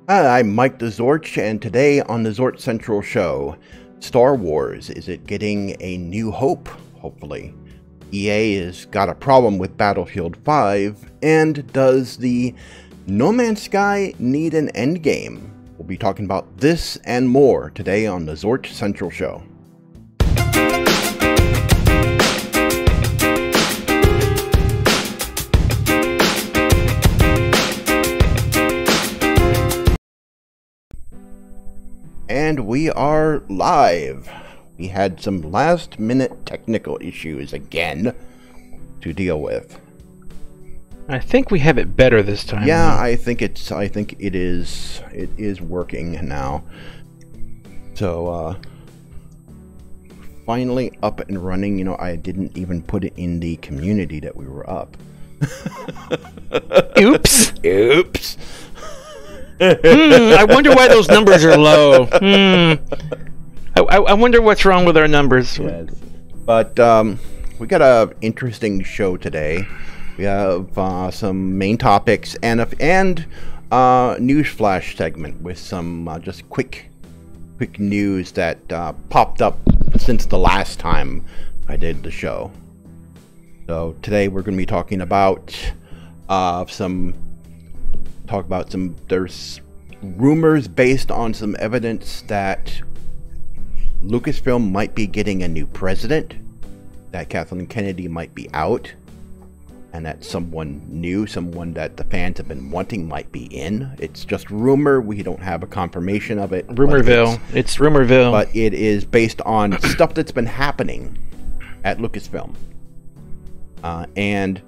Hi, I'm Mike TheZorch, and today on the Zorch Central Show, Star Wars, is it getting a new hope, hopefully? EA has got a problem with Battlefield 5, and does the No Man's Sky need an endgame? We'll be talking about this and more today on the Zorch Central Show. And we are live. We had some last-minute technical issues again to deal with. I think we have it better this time. Yeah, I think it is working now. So finally up and running. You know, I didn't even put it in the community that we were up. Oops. Oops. I wonder why those numbers are low. I wonder what's wrong with our numbers. Yes. But we got a interesting show today. We have some main topics and news flash segment with some just quick news that popped up since the last time I did the show. So today we're going to be talking about there's rumors based on some evidence that Lucasfilm might be getting a new president, that Kathleen Kennedy might be out, and that someone new, someone that the fans have been wanting might be in. It's just rumor. We don't have a confirmation of it. Rumorville. It's Rumorville. But it is based on stuff that's been happening at Lucasfilm. And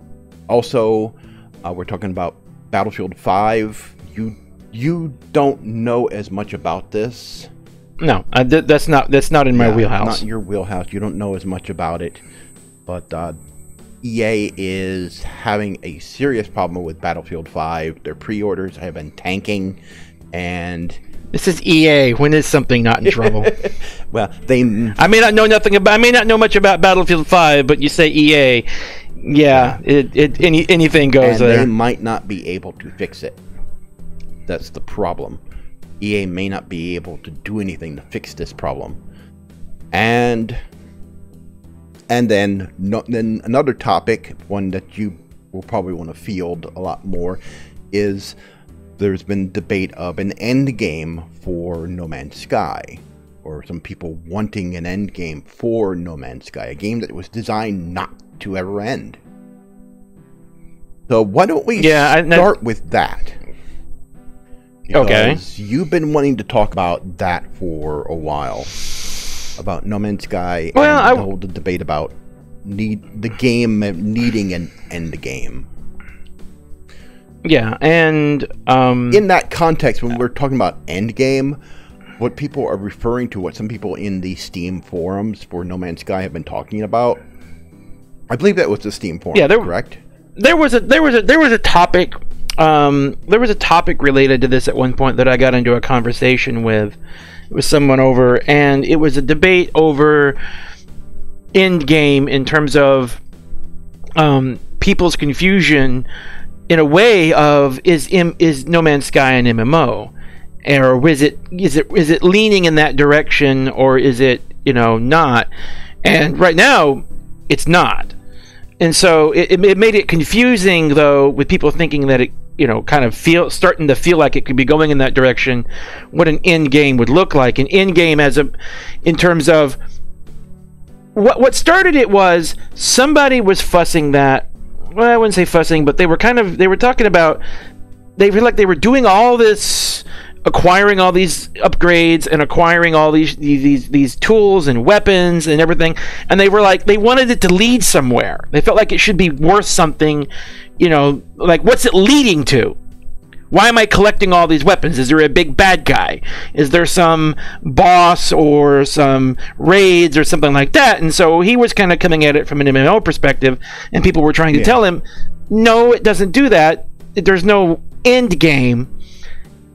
also, we're talking about Battlefield 5. You don't know as much about this. No, that's not in my wheelhouse. Not in your wheelhouse. You don't know as much about it. But EA is having a serious problem with Battlefield 5. Their pre-orders have been tanking, and this is EA. When is something not in trouble? Well, I may not know much about Battlefield 5, but you say EA. Yeah. Anything goes and there. They might not be able to fix it. That's the problem. EA may not be able to do anything to fix this problem. And then another topic, one that you will probably want to field a lot more, is there's been debate of an end game for No Man's Sky, or some people wanting an end game for No Man's Sky, a game that was designed not to ever end. So why don't we start with that? Because you've been wanting to talk about that for a while, about No Man's Sky, and the whole debate about the game needing an end game. Yeah, and in that context, when we're talking about end game, what people are referring to, what some people in the Steam forums for No Man's Sky have been talking about, I believe that was the Steam forum. Yeah, correct. There was a topic. There was a topic related to this at one point that I got into a conversation with someone over, and it was a debate over end game in terms of people's confusion in a way of is No Man's Sky an MMO, or is it leaning in that direction, or is it not? And right now it's not. And so it made it confusing, though, with people thinking that it, kind of starting to feel like it could be going in that direction, what an end game would look like. An end game in terms of what started it was somebody was fussing that, well, I wouldn't say fussing, but they were talking about, they feel like they were doing all this, acquiring all these upgrades and acquiring all these tools and weapons and everything, and they were like, they wanted it to lead somewhere. They felt like it should be worth something, like, what's it leading to? Why am I collecting all these weapons? Is there a big bad guy? Is there some boss or some raids or something like that? And so he was kind of coming at it from an MMO perspective, and people were trying to tell him, no, it doesn't do that. There's no end game.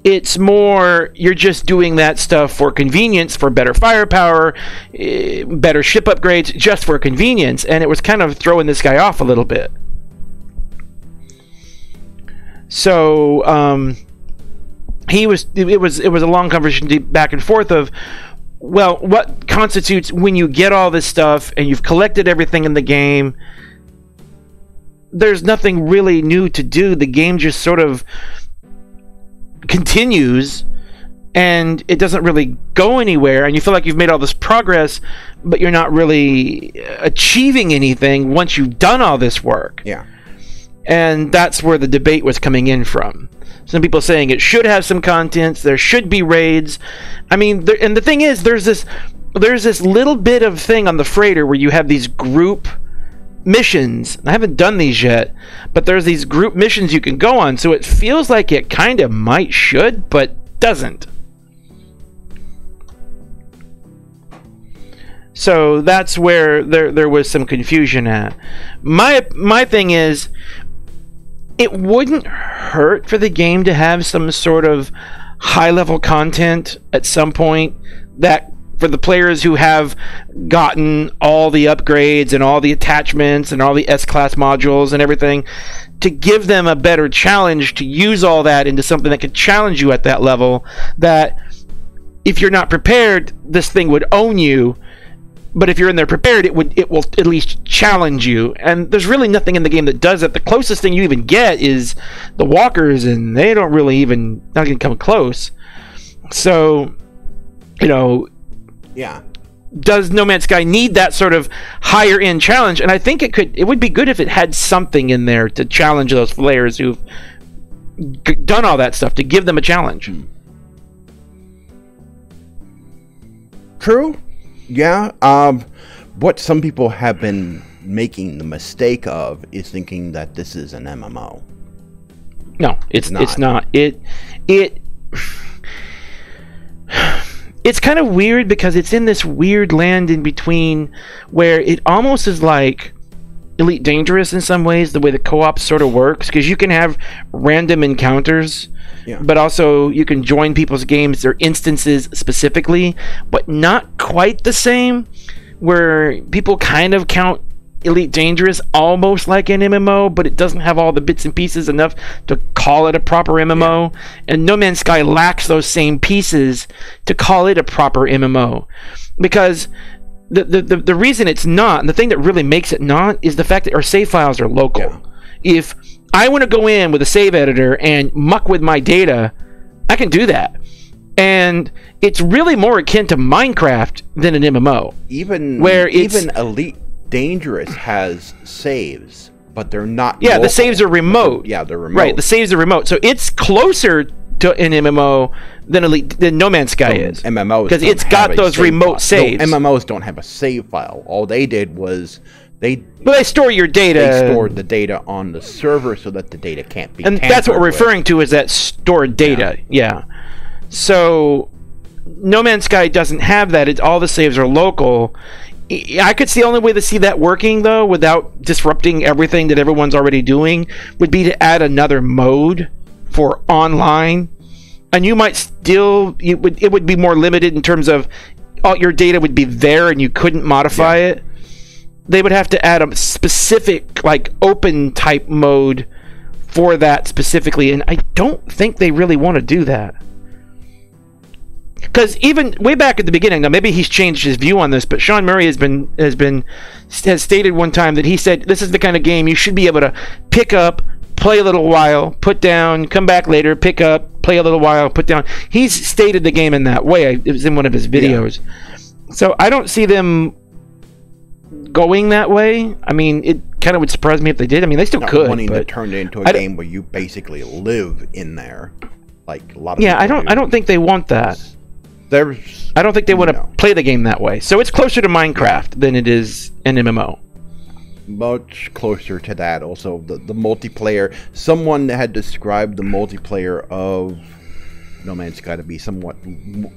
It's more, you're just doing that stuff for convenience, for better firepower, better ship upgrades, just for convenience. And it was kind of throwing this guy off a little bit. So it was a long conversation back and forth of, well, what constitutes when you get all this stuff and you've collected everything in the game, there's nothing really new to do. The game just sort of continues and it doesn't really go anywhere, and you feel like you've made all this progress, but you're not really achieving anything once you've done all this work. Yeah. And that's where the debate was coming in from. Some people saying it should have some contents, there should be raids. I mean, and the thing is, there's this little bit of thing on the freighter where you have these group missions. I haven't done these yet, but there's these group missions you can go on, so it feels like it kind of should, but doesn't. So that's where there was some confusion at. My thing is, it wouldn't hurt for the game to have some sort of high-level content at some point that, for the players who have gotten all the upgrades and all the attachments and all the S-Class modules and everything, to give them a better challenge to use all that into something that could challenge you at that level, that if you're not prepared, this thing would own you. But if you're in there prepared, it will at least challenge you. And there's really nothing in the game that does it. The closest thing you even get is the walkers, and they don't really even not even come close. So, yeah. Does No Man's Sky need that sort of higher end challenge? And I think it would be good if it had something in there to challenge those players who've done all that stuff, to give them a challenge. True. Yeah. What some people have been making the mistake of is thinking that this is an MMO. No, it's not. It's kind of weird because it's in this weird land in between where it almost is like Elite Dangerous in some ways, the way the co-op sort of works, because you can have random encounters. Yeah. But also you can join people's games, their instances specifically, but not quite the same, where people kind of count Elite Dangerous almost like an MMO, but it doesn't have all the bits and pieces enough to call it a proper MMO. Yeah. And No Man's Sky lacks those same pieces to call it a proper MMO. Because the reason it's not, and the thing that really makes it not, is the fact that our save files are local. Yeah. If I want to go in with a save editor and muck with my data, I can do that. And it's really more akin to Minecraft than an MMO. Even Elite Dangerous has saves, but they're not local. The saves are remote. They're remote. Right, the saves are remote. So it's closer to an MMO than No Man's Sky is. MMOs, because it's got those remote saves. No, MMOs don't have a save file. All they did was they store your data. They stored the data on the server so that the data can't be. And that's what we're referring to as that stored data. Yeah. So No Man's Sky doesn't have that. All the saves are local. I could see the only way to see that working, though, without disrupting everything that everyone's already doing, would be to add another mode for online. And you might still, it would be more limited in terms of all your data would be there and you couldn't modify it. They would have to add a specific, like, open type mode for that specifically, and I don't think they really want to do that. Because even way back at the beginning, now maybe he's changed his view on this, but Sean Murray has stated one time that he said this is the kind of game you should be able to pick up, play a little while, put down, come back later, pick up, play a little while, put down. He's stated the game in that way. It was in one of his videos. Yeah. So I don't see them going that way. I mean, it kind of would surprise me if they did. I mean, they still could. Wanting to turn it into a game where you basically live in there, like a lot of. Yeah, I don't think they want that. I don't think they want to play the game that way. So it's closer to Minecraft than it is an MMO. Much closer to that. Also, the multiplayer. Someone had described the multiplayer of No Man's Sky to be somewhat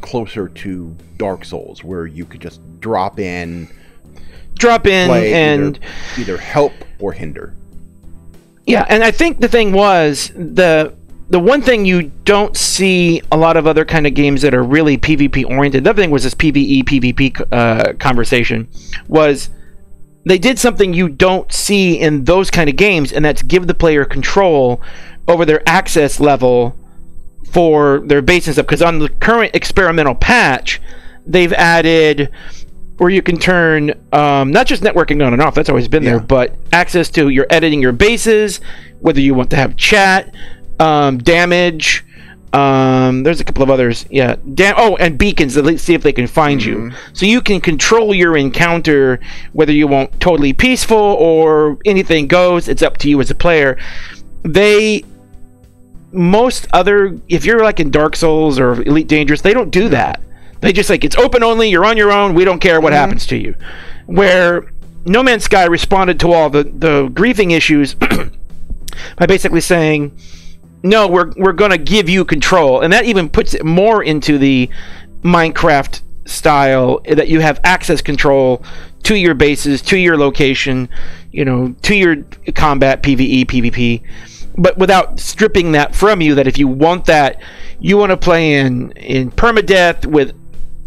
closer to Dark Souls, where you could just drop in and either help or hinder. Yeah, and I think the thing was the one thing you don't see a lot of other kind of games that are really PvP oriented. The other thing was this PvE PvP conversation was they did something you don't see in those kind of games, and that's give the player control over their access level for their base and stuff, because on the current experimental patch, they've added where you can turn not just networking on and off, that's always been there, but access to your editing your bases, whether you want to have chat, damage, there's a couple of others, and beacons to see if they can find you. So you can control your encounter, whether you want totally peaceful or anything goes. It's up to you as a player. If you're like in Dark Souls or Elite Dangerous, they don't do that. They just it's open only, you're on your own, we don't care what happens to you. Where No Man's Sky responded to all the griefing issues by basically saying, no, we're going to give you control. And that even puts it more into the Minecraft style, that you have access control to your bases, to your location, to your combat, PvE, PvP, but without stripping that from you, that if you want that, you want to play in permadeath with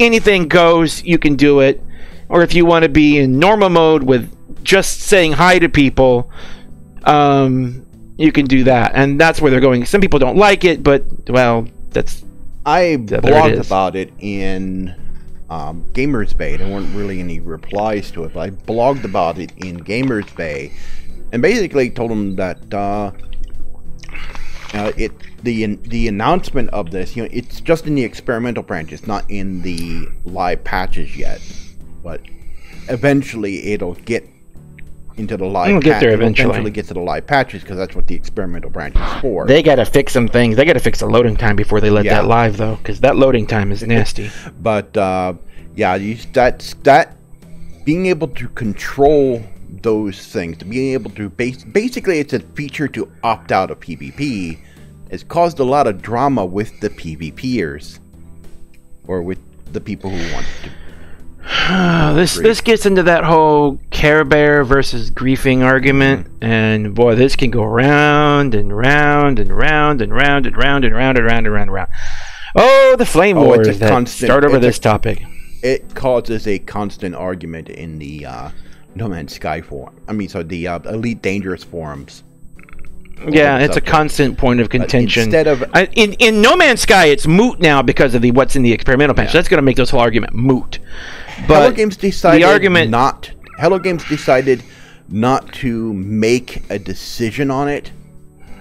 anything goes, you can do it. Or if you want to be in normal mode with just saying hi to people, you can do that. And that's where they're going. Some people don't like it, but, well, I blogged about it in Gamers Bay. There weren't really any replies to it, but I blogged about it in Gamers Bay and basically told them that the announcement of this, it's just in the experimental branch. It's not in the live patches yet, but eventually it'll get into the live. It'll get there eventually. Eventually get to the live patches, because that's what the experimental branch is for. They got to fix some things. They got to fix the loading time before they let that live, though, because that loading time is nasty. But that being able to control those things, to being able to basically, it's a feature to opt out of PvP, has caused a lot of drama with the PvPers, or with the people who want to. This gets into that whole Care Bear versus griefing argument, and boy, this can go round and round and round and round and round and round and round and round and round. Oh, the flame wars that start over this topic. It causes a constant argument in the No Man's Sky forum. The Elite Dangerous forums. Yeah, it's a constant point of contention. Instead of in No Man's Sky, it's moot now because of what's in the experimental patch. So that's going to make this whole argument moot. But Hello Games decided not to make a decision on it,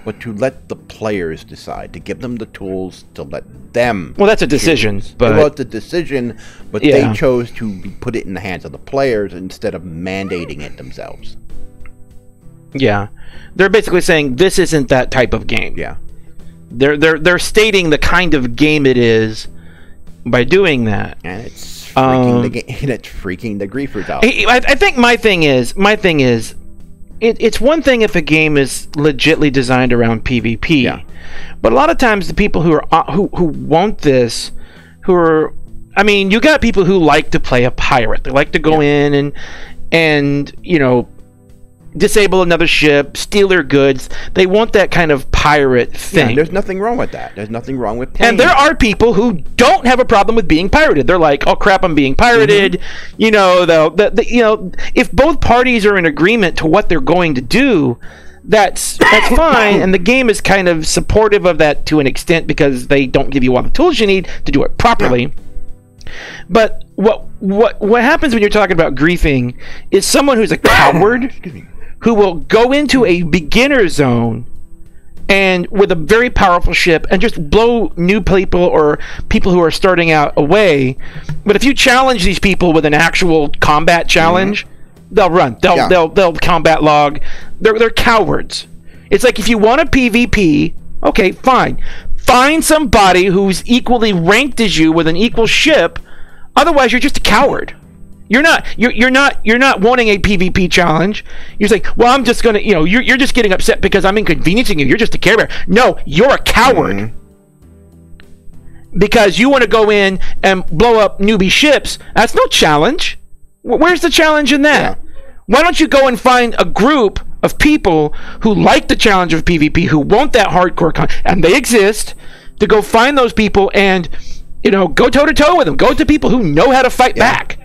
but to let the players decide, to give them the tools to let them. Well, that's a decision. But well, it's a decision, but they chose to put it in the hands of the players instead of mandating it themselves. Yeah, they're basically saying this isn't that type of game. Yeah, they're stating the kind of game it is by doing that, and it's freaking the game, and it's freaking the griefers out. I think my thing is, it's one thing if a game is legitly designed around PvP, but a lot of times the people who want this, you got people who like to play a pirate. They like to go in and disable another ship, steal their goods. They want that kind of pirate thing. Yeah, there's nothing wrong with that. There's nothing wrong with playing. And there are people who don't have a problem with being pirated. They're like, oh crap, I'm being pirated. If both parties are in agreement to what they're going to do, that's fine. And the game is kind of supportive of that to an extent, because they don't give you all the tools you need to do it properly. Yeah. But what happens when you're talking about griefing is someone who's a coward who will go into a beginner zone and with a very powerful ship and just blow new people or people who are starting out away. But if you challenge these people with an actual combat challenge, they'll run. They'll combat log. They're cowards. It's like, if you want a PvP, okay, fine. Find somebody who's equally ranked as you with an equal ship. Otherwise, you're just a coward. You're not wanting a PvP challenge. You're saying, well, I'm just gonna, you're just getting upset because I'm inconveniencing you. You're just a Care Bear. No, you're a coward. Because you want to go in and blow up newbie ships. That's no challenge. Where's the challenge in that? Yeah. Why don't you go and find a group of people who like the challenge of PvP, who want that hardcore and they exist, to go find those people and, go toe-to-toe with them. Go to people who know how to fight back.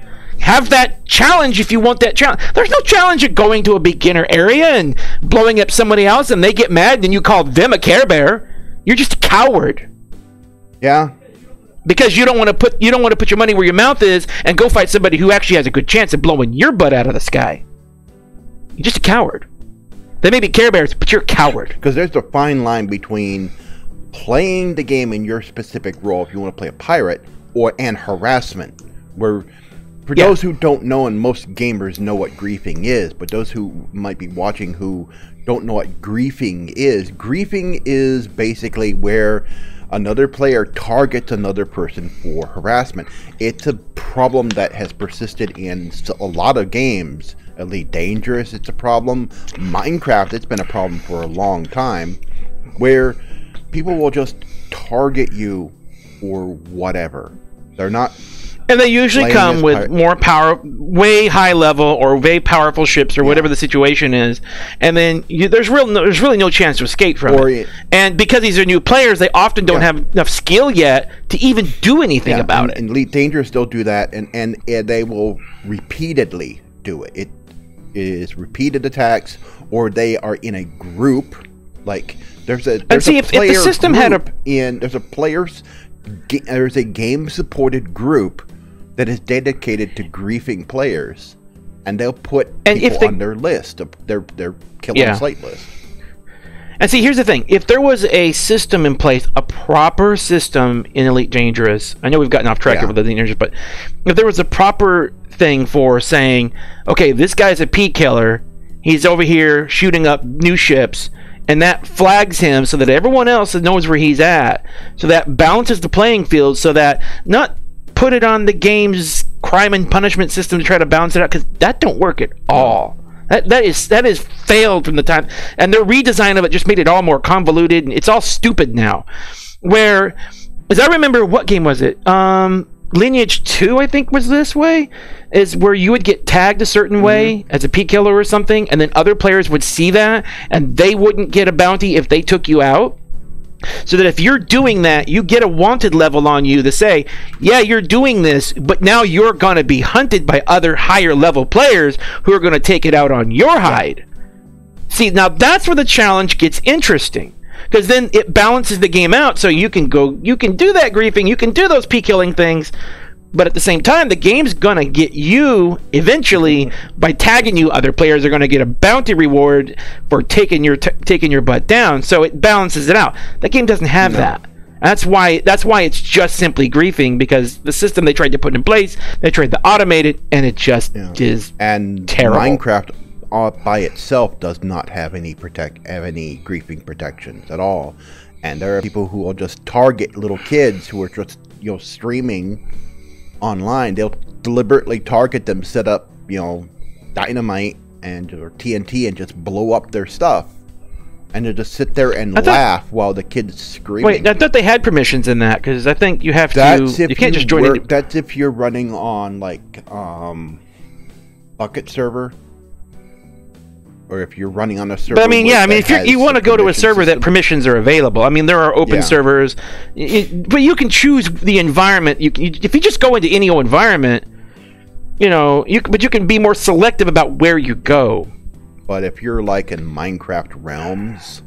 Have that challenge if you want that challenge. There's no challenge of going to a beginner area and blowing up somebody else and they get mad and you call them a Care Bear. You're just a coward. Yeah. Because you don't want to put your money where your mouth is and go fight somebody who actually has a good chance of blowing your butt out of the sky. You're just a coward. They may be Care Bears, but you're a coward. Because there's a fine line between playing the game in your specific role, if you want to play a pirate, and harassment. Where, for those who don't know, and most gamers know what griefing is, but those who might be watching who don't know what griefing is basically where another player targets another person for harassment. It's a problem that has persisted in a lot of games. Elite Dangerous, it's a problem. Minecraft, it's been a problem for a long time, where people will just target you for whatever. They're not. And they usually come with more power, way high level or way powerful ships or whatever the situation is, and then there's really no chance to escape from it. And because these are new players, they often don't have enough skill yet to even do anything about it. And Elite Dangerous still do that, and they will repeatedly do it. It is repeated attacks, or they are in a group. Like there's a game supported group that is dedicated to griefing players, and they'll put people on their list, their kill on sight list. And see, here's the thing: if there was a system in place, a proper system in Elite Dangerous, I know we've gotten off track over the Elite Dangerous, but if there was a proper thing for saying, okay, this guy's a P killer, he's over here shooting up new ships, and that flags him so that everyone else knows where he's at, so that balances the playing field, so that not put it on the game's crime and punishment system to try to balance it out, because that don't work at all. That is failed from the time, and their redesign of it just made it all more convoluted, and it's all stupid now. Where, as I remember, what game was it? Lineage 2, I think, was this way, is where you would get tagged a certain way as a P killer or something, and then other players would see that, and they wouldn't get a bounty if they took you out. So that if you're doing that, you get a wanted level on you to say, yeah, you're doing this, but now you're going to be hunted by other higher level players who are going to take it out on your hide. See, now that's where the challenge gets interesting, because then it balances the game out, so you can do that griefing, you can do those P killing things, but at the same time, the game's going to get you eventually by tagging you. Other players are going to get a bounty reward for taking your butt down, so it balances it out. That game doesn't have that. That's why it's just simply griefing, because the system they tried to put in place, they tried to automate it, and it just is terrible. Minecraft by itself does not have any griefing protections at all, and there are people who will just target little kids who are just streaming online. They'll deliberately target them, set up dynamite or TNT, and just blow up their stuff, and they'll just sit there and laugh while the kid's screaming. Wait, I thought they had permissions in that, because I think you have to. You can't just join it. That's if you're running on like bucket server, or if you're running on a server. But if you want to go to a server that permissions are available. I mean, there are open servers, but you can choose the environment. If you just go into any old environment, but you can be more selective about where you go. But if you're like in Minecraft Realms,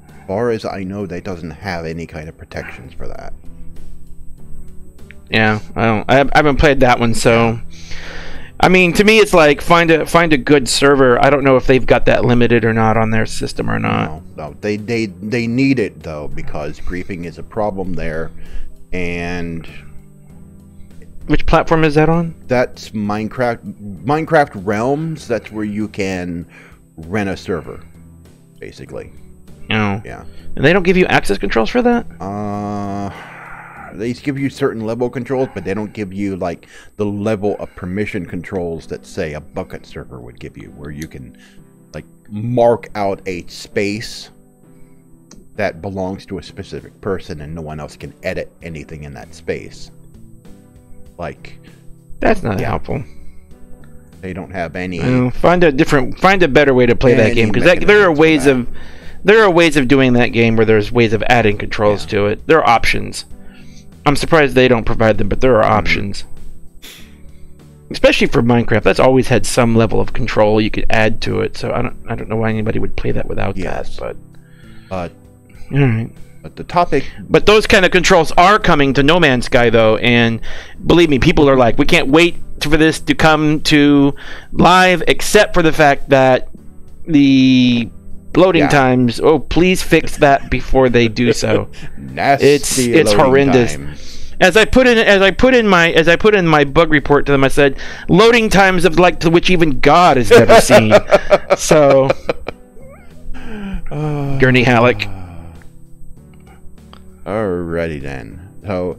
as far as I know, that doesn't have any kind of protections for that. Yeah, I haven't played that one, so. I mean, to me, it's like find a good server. I don't know if they've got that limited or not on their system or not. No, they need it though, because griefing is a problem there. And which platform is that on? That's Minecraft Realms. That's where you can rent a server, basically. Oh. Yeah. And they don't give you access controls for that? They give you certain level controls, but they don't give you like the level of permission controls that, say, a bucket server would give you, where you can like mark out a space that belongs to a specific person and no one else can edit anything in that space. Like, that's not helpful. They don't have any. Find a better way to play that game, because there are ways of doing that game where there's ways of adding controls to it. There are options. I'm surprised they don't provide them, but there are options. Especially for Minecraft, that's always had some level of control you could add to it. So I don't know why anybody would play that without that. But all right. But the topic... But those kind of controls are coming to No Man's Sky, though, and believe me, people are like, we can't wait for this to come to live, except for the fact that the loading times, oh, please fix that before they do so. Nasty it's horrendous. Times. As I put in my bug report to them, I said loading times of like to which even God has never seen. So, Gurney Halleck. Alrighty then. So,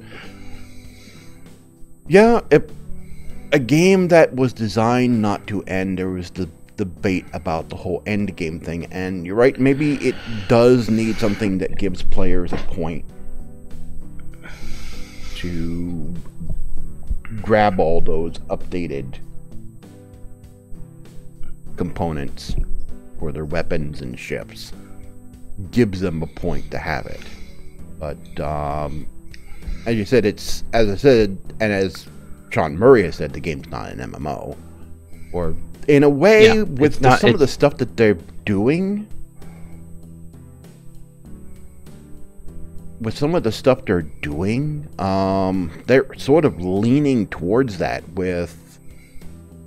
yeah, a game that was designed not to end. There was the debate about the whole end game thing, and you're right. Maybe it does need something that gives players a point to grab all those updated components for their weapons and ships. Gives them a point to have it. But as you said, as I said, and as Sean Murray has said, the game's not an MMO. Or in a way, with some of the stuff that they're doing, they're sort of leaning towards that with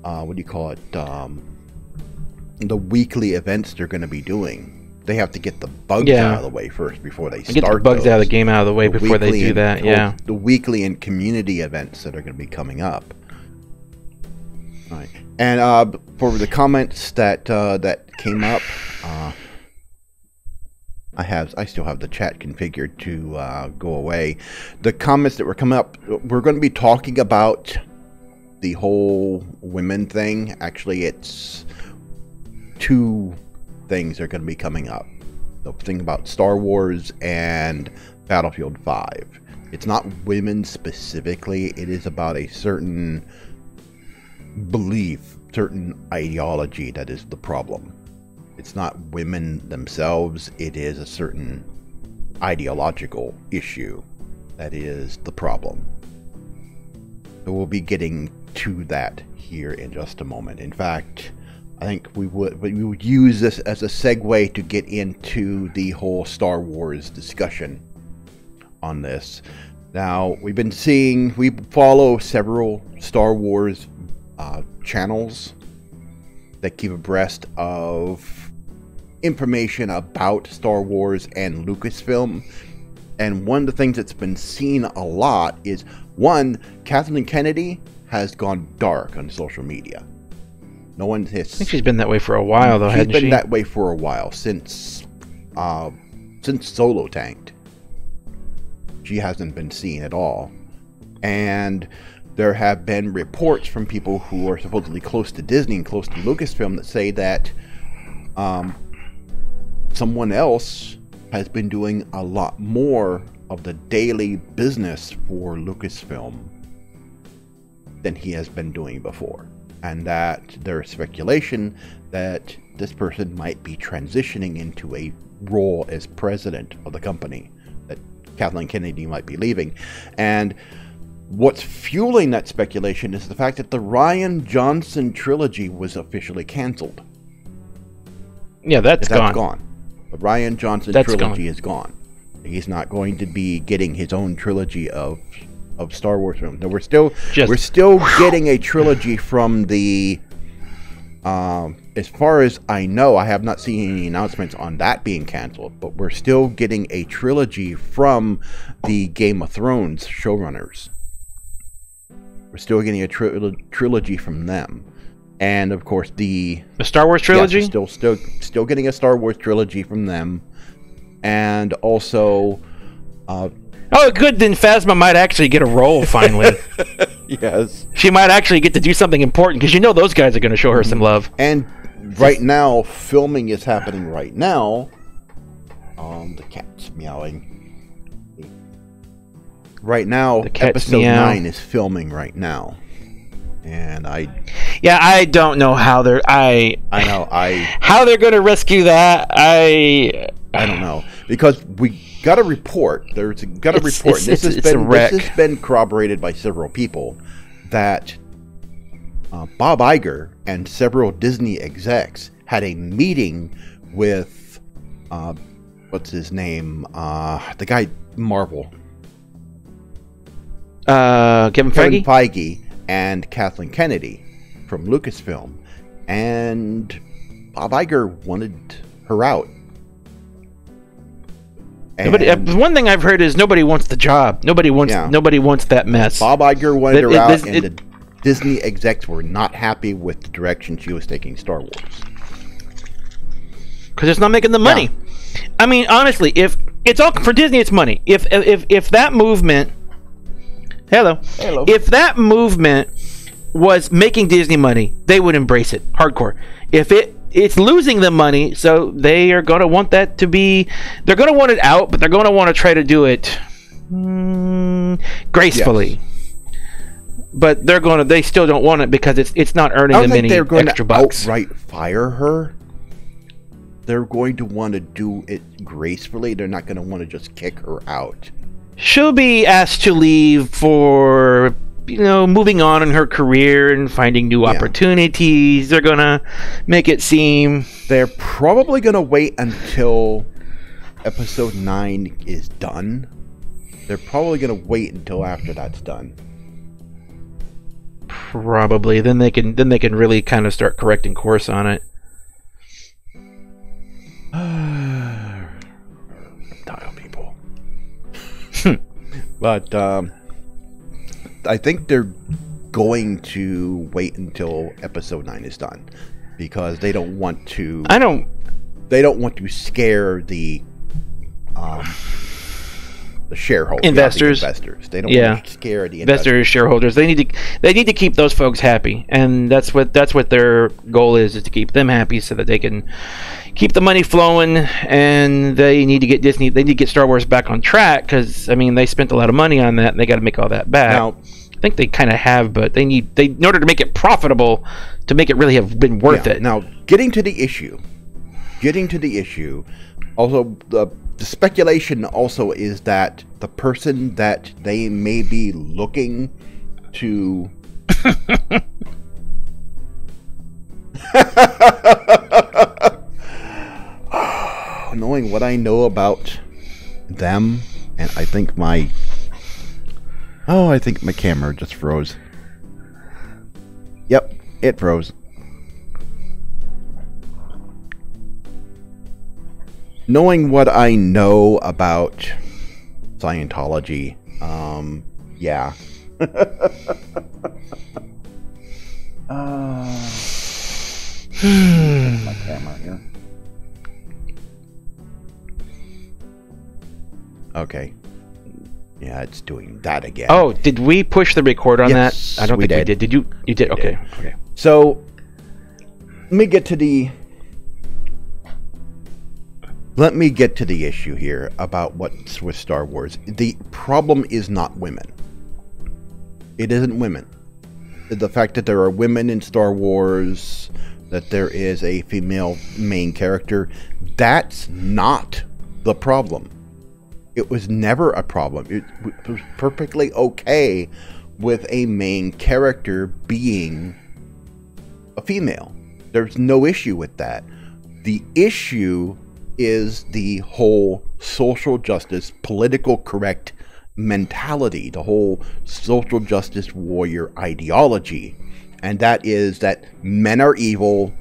what do you call it? The weekly events they're going to be doing. They have to get the bugs out of the way first before they start. Get the bugs out of the game out of the way before they do that. Yeah, the weekly and community events that are going to be coming up. Right. And for the comments that came up, I still have the chat configured to go away. The comments that were coming up, we're going to be talking about the whole women thing. Actually, it's two things are going to be coming up. The thing about Star Wars and Battlefield 5. It's not women specifically. It is about a certain belief, certain ideology that is the problem. It's not women themselves. It is a certain ideological issue that is the problem. So we'll be getting to that here in just a moment. In fact, I think we would use this as a segue to get into the whole Star Wars discussion on this. Now, we follow several Star Wars channels that keep abreast of information about Star Wars and Lucasfilm. And one of the things that's been seen a lot is, one, Kathleen Kennedy has gone dark on social media. No one has. I think she's been that way for a while, though, hasn't she? She's been that way for a while, since Solo tanked. She hasn't been seen at all. And there have been reports from people who are supposedly close to Disney and close to Lucasfilm that say that someone else has been doing a lot more of the daily business for Lucasfilm than he has been doing before. And that there's speculation that this person might be transitioning into a role as president of the company, that Kathleen Kennedy might be leaving. And what's fueling that speculation is the fact that the Rian Johnson trilogy was officially canceled. Yeah, that's gone. The Rian Johnson trilogy is gone. He's not going to be getting his own trilogy of Star Wars films. Now, we're still getting a trilogy from the as far as I know, I have not seen any announcements on that being canceled, but we're still getting a trilogy from the Game of Thrones showrunners. We're still getting a trilogy from them. And of course the Star Wars trilogy? Yes, still getting a Star Wars trilogy from them. And also oh, good, then Phasma might actually get a role finally. Yes. She might actually get to do something important, because those guys are going to show her some love. And right now, filming is happening right now. The cat's meowing. Right now, episode 9 is filming right now. And I don't know how they're how they're going to rescue that. I don't know, because we got a report. This has been corroborated by several people that Bob Iger and several Disney execs had a meeting with what's his name? The guy Marvel. Kevin Feige and Kathleen Kennedy from Lucasfilm, and Bob Iger wanted her out. One thing I've heard is nobody wants the job. Nobody wants that mess. Bob Iger wanted her out, and the Disney execs were not happy with the direction she was taking Star Wars. Because it's not making the money. Yeah. I mean, honestly, if it's all for Disney, it's money. If that movement, if that movement was making Disney money, they would embrace it hardcore. If it's losing them money, so they are going to want that to be. They're going to want it out, but they're going to want to try to do it gracefully. Yes. But they still don't want it because it's not earning them any extra bucks. Outright fire her. They're going to want to do it gracefully. They're not going to want to just kick her out. She'll be asked to leave for, moving on in her career and finding new opportunities. They're going to make it seem... They're probably going to wait until episode 9 is done. They're probably going to wait until after that's done. Probably. Then they can really kind of start correcting course on it. Reptile people. But I think they're going to wait until episode 9 is done because they don't want to. They don't want to scare the shareholders, investors. They don't want to scare the investors, shareholders. They need to keep those folks happy, and that's what their goal is to keep them happy so that they can keep the money flowing. And they need to get Star Wars back on track because they spent a lot of money on that, and they got to make all that back. Now, I think they kind of have, but in order to make it profitable, to make it really have been worth it. Now, getting to the issue. Also, the speculation also is that the person that they may be looking to knowing what I know about them, and I think my camera just froze. Yep, it froze. Knowing what I know about Scientology, yeah. My camera here. Okay. Yeah, it's doing that again. Oh, did we push the record on that? I don't think we did. Did you? You did? Okay. Okay. So, let me get to the issue here about what's with Star Wars. The problem is not women. It isn't women. The fact that there are women in Star Wars, that there is a female main character, that's not the problem. It was never a problem. It was perfectly okay with a main character being a female. There's no issue with that. The issue is the whole social justice, political correct mentality, the whole social justice warrior ideology. And that is that men are evil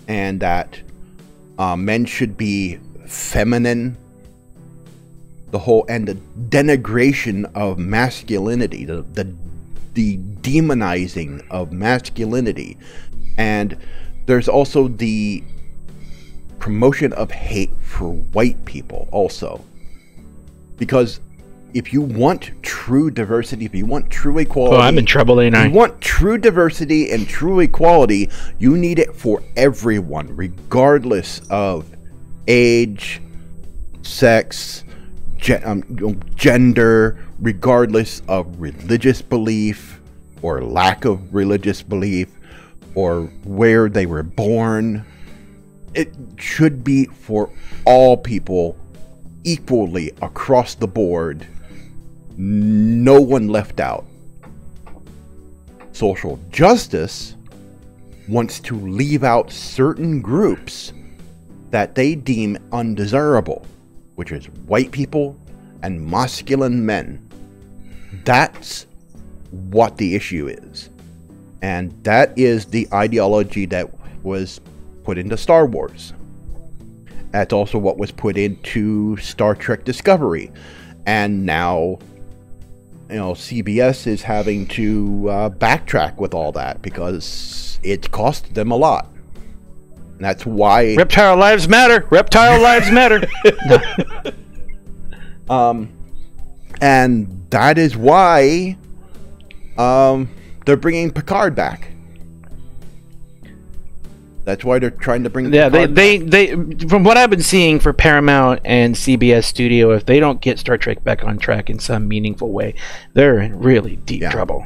and that men should be feminine. The whole and the denigration of masculinity, the demonizing of masculinity. And there's also the promotion of hate for white people also. Because if you want true diversity, if you want true equality... Oh, I'm in trouble, ain't I? If you want true diversity and true equality, you need it for everyone, regardless of age, sex, gender, regardless of religious belief or lack of religious belief or where they were born. It should be for all people equally across the board. No one left out. Social justice wants to leave out certain groups that they deem undesirable, which is white people and masculine men. That's what the issue is. And that is the ideology that was put into Star Wars. That's also what was put into Star Trek Discovery. And now, you know, CBS is having to backtrack with all that because it cost them a lot. And that's why... Reptile lives matter! Reptile lives matter! And that is why they're bringing Picard back. That's why they're trying to bring Picard back. From what I've been seeing for Paramount and CBS Studio, if they don't get Star Trek back on track in some meaningful way, they're in really deep trouble.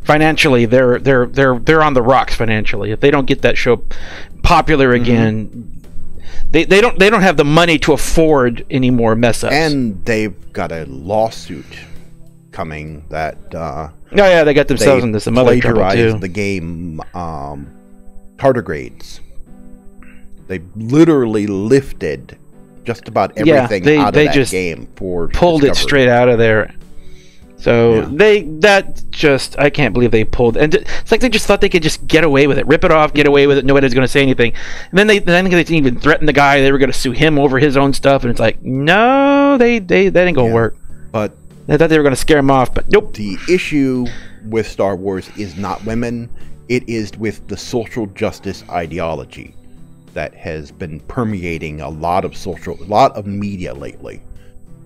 Financially, they're on the rocks financially. If they don't get that show popular again, they don't have the money to afford any more mess ups. And they've got a lawsuit coming that they got themselves into some other trouble too. The game tardigrades. They literally lifted just about everything out of that game for pulled it straight out of there. So I can't believe they pulled, and it's like they just thought they could just get away with it, rip it off, get away with it. Nobody's going to say anything. And then they didn't even threaten the guy. They were going to sue him over his own stuff, and it's like, no, that ain't going to work. But they thought they were going to scare him off, but nope. The issue with Star Wars is not women. It is with the social justice ideology that has been permeating a lot of media lately.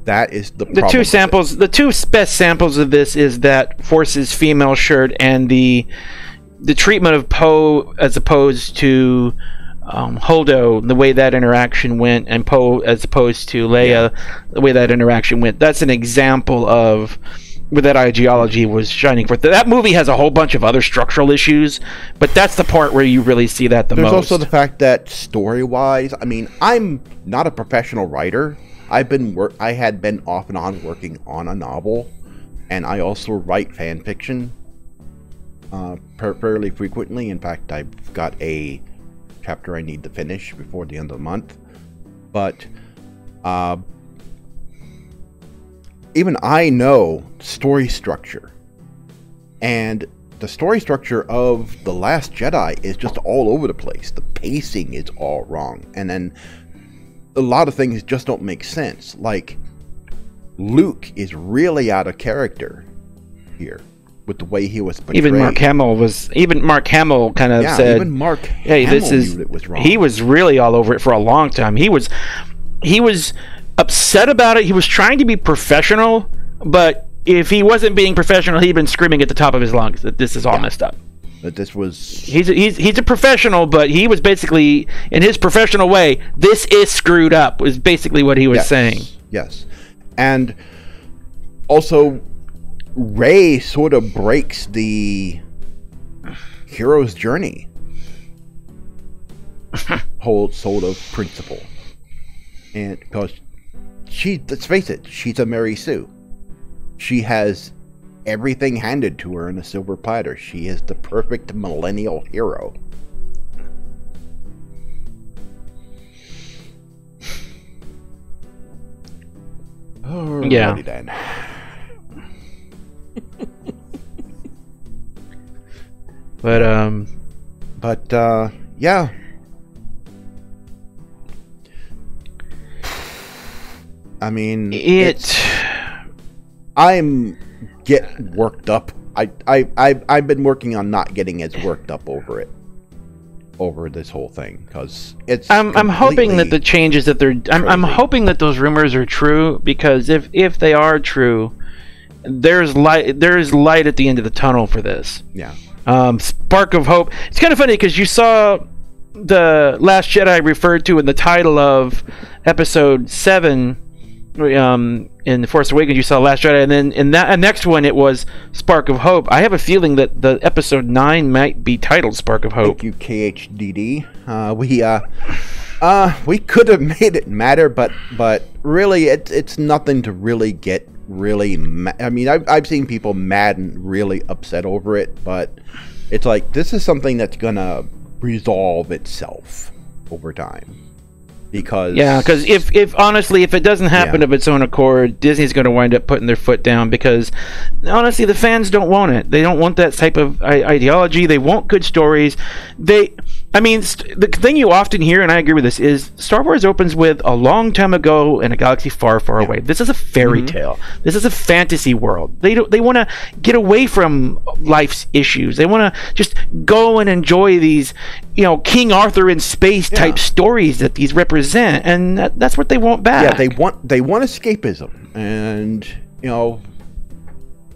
That is the problem. The two best samples of this is that Force's female shirt and the treatment of Poe as opposed to Holdo, the way that interaction went, and Poe as opposed to Leia, the way that interaction went. That's an example of where that ideology was shining forth. That movie has a whole bunch of other structural issues, but that's the part where you really see that the most. There's also the fact that story-wise, I mean, I'm not a professional writer. I had been off and on working on a novel, and I also write fan fiction fairly frequently. In fact, I've got a chapter I need to finish before the end of the month. But even I know story structure, and the story structure of The Last Jedi is just all over the place. The pacing is all wrong, and then a lot of things just don't make sense. Like, Luke is really out of character here with the way he was portrayed. Even Mark Hamill kind of said, even Mark Hamill knew it was wrong. He was really all over it for a long time. He was upset about it. He was trying to be professional, but if he wasn't being professional, he'd been screaming at the top of his lungs that this is all messed up. That this was... He's a professional, but he was basically, in his professional way, this is screwed up, was basically what he was saying. Yes. And also, Rey sort of breaks the hero's journey whole sort of principle. And because let's face it, she's a Mary Sue. She has everything handed to her in a silver platter. She is the perfect millennial hero. Yeah. Then. But yeah. I mean, I'm get worked up. I've been working on not getting as worked up over this whole thing, because it's. I'm hoping that the changes that they're. I'm hoping that those rumors are true, because if they are true, there's light. There's light at the end of the tunnel for this. Yeah. Spark of hope. It's kind of funny because you saw the Last Jedi referred to in the title of Episode 7. In The Force Awakens, you saw Last Jedi, and then in that next one, it was Spark of Hope. I have a feeling that the Episode 9 might be titled Spark of Hope. Thank you, KHDD. We could have made it matter, but really, it's nothing to really get really. I mean, I've seen people mad and really upset over it, but it's like this is something that's gonna resolve itself over time. because if honestly, if it doesn't happen of its own accord, Disney's going to wind up putting their foot down, because honestly, the fans don't want it. They don't want that type of ideology. They want good stories. The thing you often hear, and I agree with this, is Star Wars opens with a long time ago in a galaxy far, far away. This is a fairy tale. This is a fantasy world. They want to get away from life's issues. They want to just go and enjoy these, King Arthur in space type stories that these represent, and that's what they want back. Yeah, they want escapism, and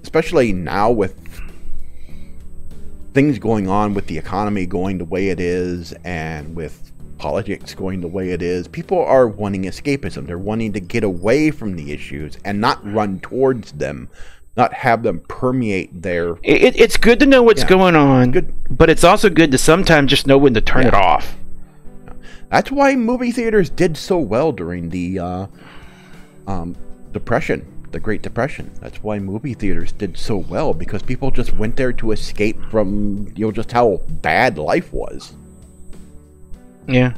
especially now with things going on with the economy going the way it is, and with politics going the way it is, people are wanting escapism. They're wanting to get away from the issues and not run towards them, not have them permeate their... It's good to know what's going on, but it's also good to sometimes just know when to turn it off. That's why movie theaters did so well during the Depression. The Great Depression. That's why movie theaters did so well, because people just went there to escape from just how bad life was. Yeah,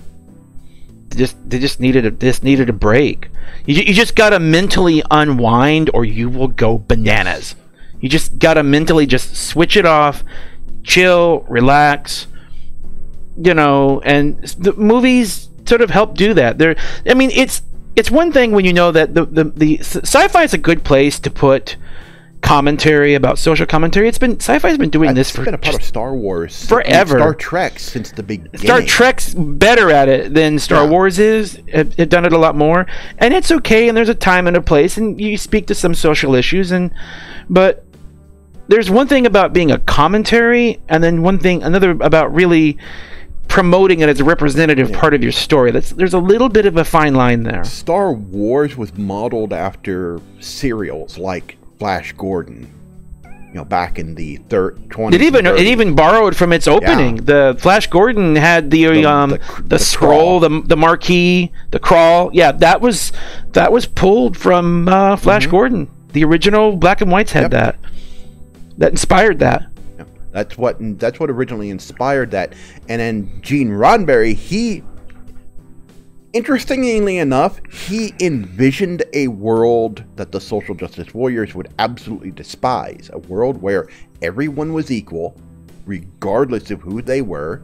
they just needed a break. You just gotta mentally unwind, or you will go bananas. You just gotta mentally just switch it off, chill, relax. And the movies sort of help do that. It's one thing when you know that the sci-fi is a good place to put commentary about social commentary. Sci-fi's been doing this for been a part of Star Wars forever. Star Trek since the beginning. Star Trek's better at it than Star Wars is. Have done it a lot more, and it's okay. And there's a time and a place, and you speak to some social issues. But there's one thing about being a commentary, and then another about really promoting it as a representative part of your story. There's a little bit of a fine line there. Star Wars was modeled after serials like Flash Gordon, back in the 20s. It even borrowed from its opening. The Flash Gordon had the scroll, the marquee, the crawl. Yeah, that was pulled from Flash Gordon. The original black and whites had that. That inspired that. That's what originally inspired that. And then Gene Roddenberry, interestingly enough, he envisioned a world that the social justice warriors would absolutely despise. A world where everyone was equal, regardless of who they were,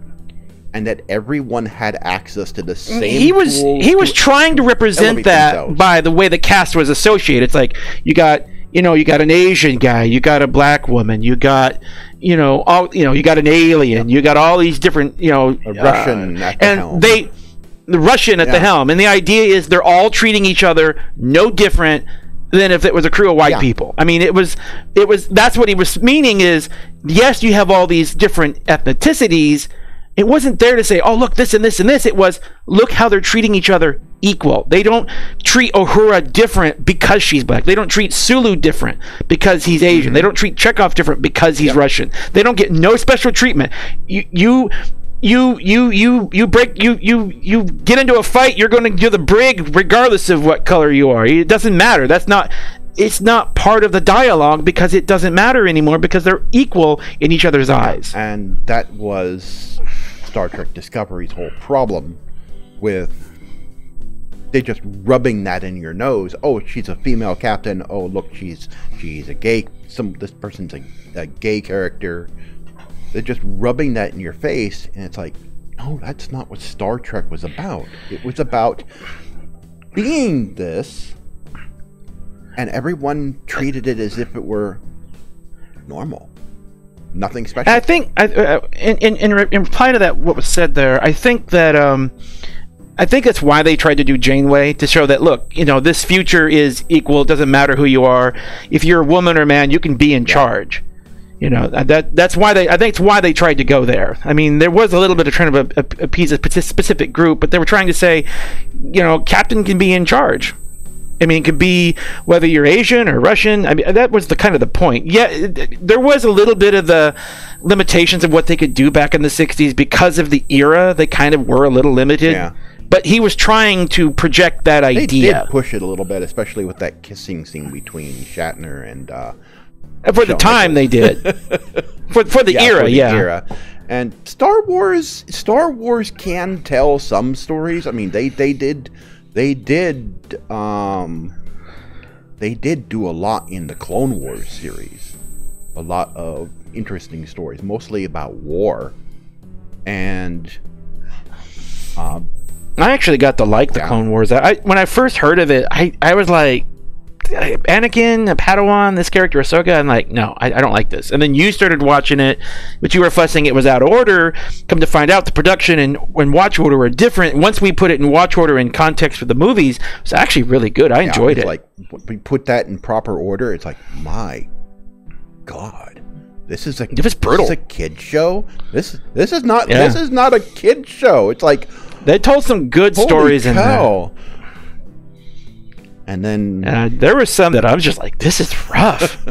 and that everyone had access to the same tools. He was trying to represent that by the way the cast was associated. It's like you got an Asian guy, you got a black woman, you got you got an alien, you got all these different a Russian at the helm. The Russian at the helm, and the idea is they're all treating each other no different than if it was a crew of white people. I mean, it was that's what he was meaning is, yes, you have all these different ethnicities. It wasn't there to say, oh, look, this and this and this. It was, look how they're treating each other equal. They don't treat Uhura different because she's black. They don't treat Sulu different because he's Asian. They don't treat Chekhov different because he's Russian. They don't get no special treatment. You get into a fight, you're going to do the brig regardless of what color you are. It doesn't matter. It's not part of the dialogue because it doesn't matter anymore because they're equal in each other's eyes. And that was Star Trek Discovery's whole problem with they just rubbing that in your nose. Oh, she's a female captain. Oh, look, she's a gay. This person's a gay character. They're just rubbing that in your face, and it's like, no, that's not what Star Trek was about. It was about being this, and everyone treated it as if it were normal, nothing special. I think, in reply to that, what was said there, I think that I think that's why they tried to do Janeway, to show that, look, this future is equal. It doesn't matter who you are. If you're a woman or man, you can be in charge. That's why I think it's why they tried to go there. I mean, there was a little bit of trying to appease a specific group, but they were trying to say, Captain can be in charge. I mean, it could be whether you're Asian or Russian. I mean, that was the kind of the point. Yeah, there was a little bit of the limitations of what they could do back in the 60s because of the era. They kind of were a little limited. Yeah. But he was trying to project that idea. They did push it a little bit, especially with that kissing scene between Shatner and for the time, they did. for the era, era. And Star Wars can tell some stories. I mean, they did do a lot in the Clone Wars series. A lot of interesting stories, mostly about war. And I actually got to like the Clone Wars. When I first heard of it, I was like, Anakin, a Padawan, this character Ahsoka. I'm like, no, I don't like this. And then you started watching it, but you were fussing it was out of order. Come to find out, the production and watch order were different. Once we put it in watch order in context with the movies, it was actually really good. I enjoyed it. Like, we put that in proper order. It's like, my God, this is brutal. This is a kid show. This is not a kid show. It's like they told some good stories in there. And then there were some that I was just like, this is rough.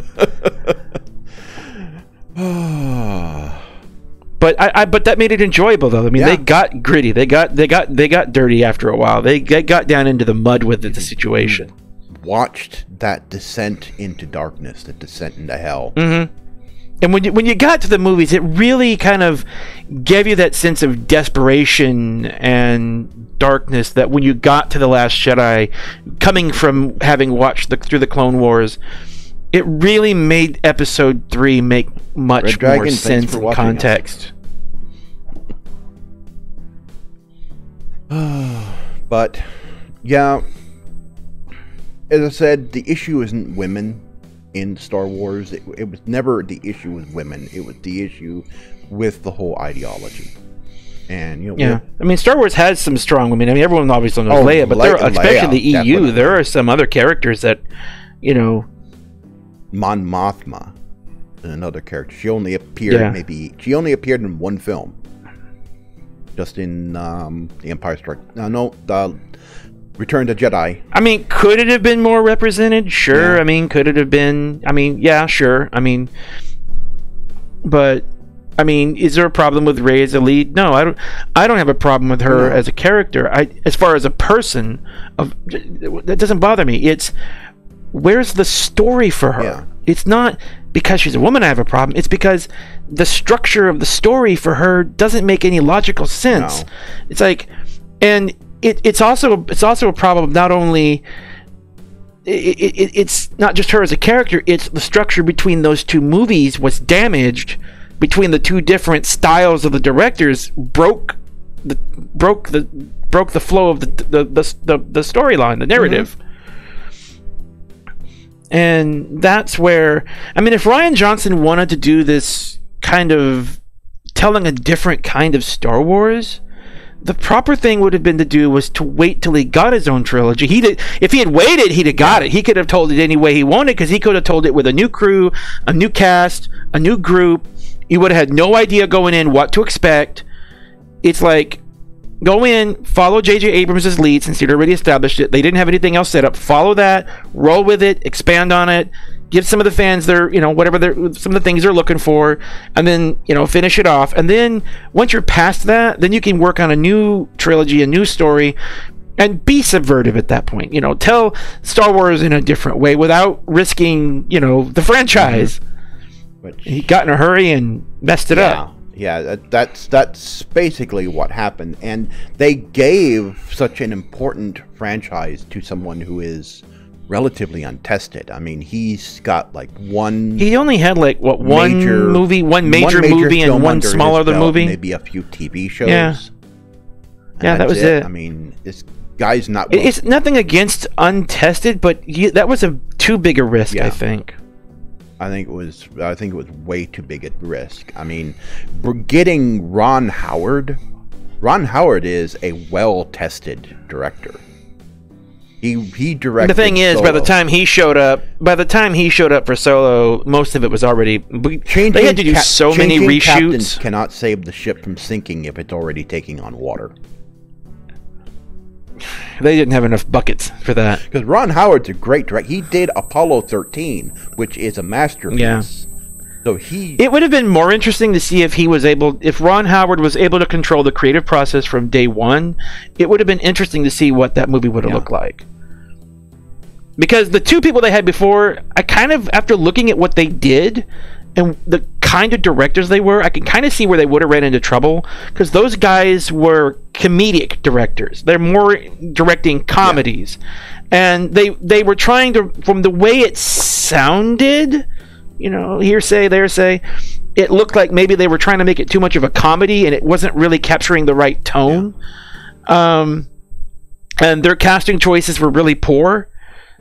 But that made it enjoyable though. I mean, they got gritty. They got dirty after a while. They got down into the mud with the situation. Watched that descent into darkness, that descent into hell. Mm-hmm. And when you got to the movies, it really kind of gave you that sense of desperation and darkness that when you got to The Last Jedi, coming from having watched through the Clone Wars, it really made Episode 3 make much more sense in context. But, yeah, as I said, the issue isn't women in Star Wars. It was never the issue with women. It was the issue with the whole ideology. And I mean, Star Wars has some strong women. I mean, everyone obviously knows Leia, but especially the EU, definitely. There are some other characters that, Mon Mothma, another character. She only appeared she only appeared in one film, just in The Empire Strikes. The Return to Jedi. I mean, could it have been more represented? Sure. Yeah. I mean, could it have been? I mean, yeah, sure. I mean, but I mean, is there a problem with Rey as a lead? No, I don't have a problem with her as a character. As far as a person, that doesn't bother me. It's where's the story for her? Yeah. It's not because she's a woman I have a problem. It's because the structure of the story for her doesn't make any logical sense. No. It's like, and it's also a problem. Not only it's not just her as a character. It's the structure between those two movies was damaged between the two different styles of the directors. Broke the flow of the storyline, the narrative. Mm-hmm. And that's where, I mean, if Rian Johnson wanted to do this kind of telling a different kind of Star Wars, the proper thing would have been to do was to wait till he got his own trilogy. If he had waited, he'd have got it. He could have told it any way he wanted, because he could have told it with a new crew, a new cast, a new group. You would have had no idea going in what to expect. It's like, go in, follow J.J. Abrams' lead, since he'd already established it. They didn't have anything else set up. Follow that, roll with it, expand on it, give some of the fans their, some of the things they're looking for, and then, finish it off. And then once you're past that, then you can work on a new trilogy, a new story, and be subversive at that point. Tell Star Wars in a different way without risking, the franchise. But he got in a hurry and messed it up. Yeah, that's basically what happened, and they gave such an important franchise to someone who is relatively untested. I mean, he's got one. He only had one major movie, one major movie, and one smaller movie, maybe a few TV shows. Yeah, that was it. I mean, this guy's not. It's nothing against untested, but that was too big a risk. Yeah. I think it was way too big a risk. I mean, we're getting Ron Howard. Ron Howard is a well-tested director. He directed. The thing is, Solo. by the time he showed up for Solo, most of it was already. They had to do so many reshoots. Captains cannot save the ship from sinking if it's already taking on water. They didn't have enough buckets for that. Because Ron Howard's a great director. He did Apollo 13, which is a masterpiece. Yeah. So it would have been more interesting to see if Ron Howard was able to control the creative process from day one. It would have been interesting to see what that movie would have looked like. Because the two people they had before, I kind of, after looking at what they did, and the kind of directors they were, I can kind of see where they would have ran into trouble, because those guys were comedic directors. They're more directing comedies, and they were trying to, from the way it sounded, you know, hearsay, there's it looked like maybe they were trying to make it too much of a comedy, and it wasn't really capturing the right tone. And their casting choices were really poor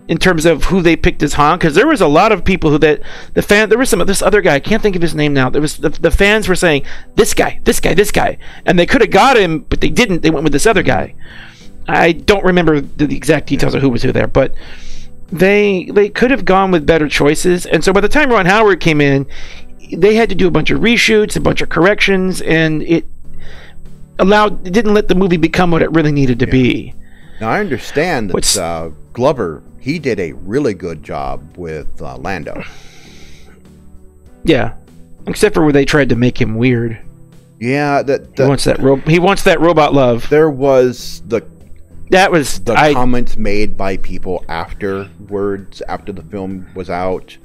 in terms of who they picked as Han, because there was a lot of people who there was some of this other guy, I can't think of his name now. There was the fans were saying this guy, and they could have got him, but they didn't. They went with this other guy. I don't remember the exact details of who was who there, but they could have gone with better choices. And so by the time Ron Howard came in, they had to do a bunch of reshoots, a bunch of corrections, and it didn't let the movie become what it really needed to be. Now I understand that Glover, he did a really good job with Lando. Yeah, except for where they tried to make him weird. Yeah, he wants that robot love. There was the comments made by people afterwards, after the film was out,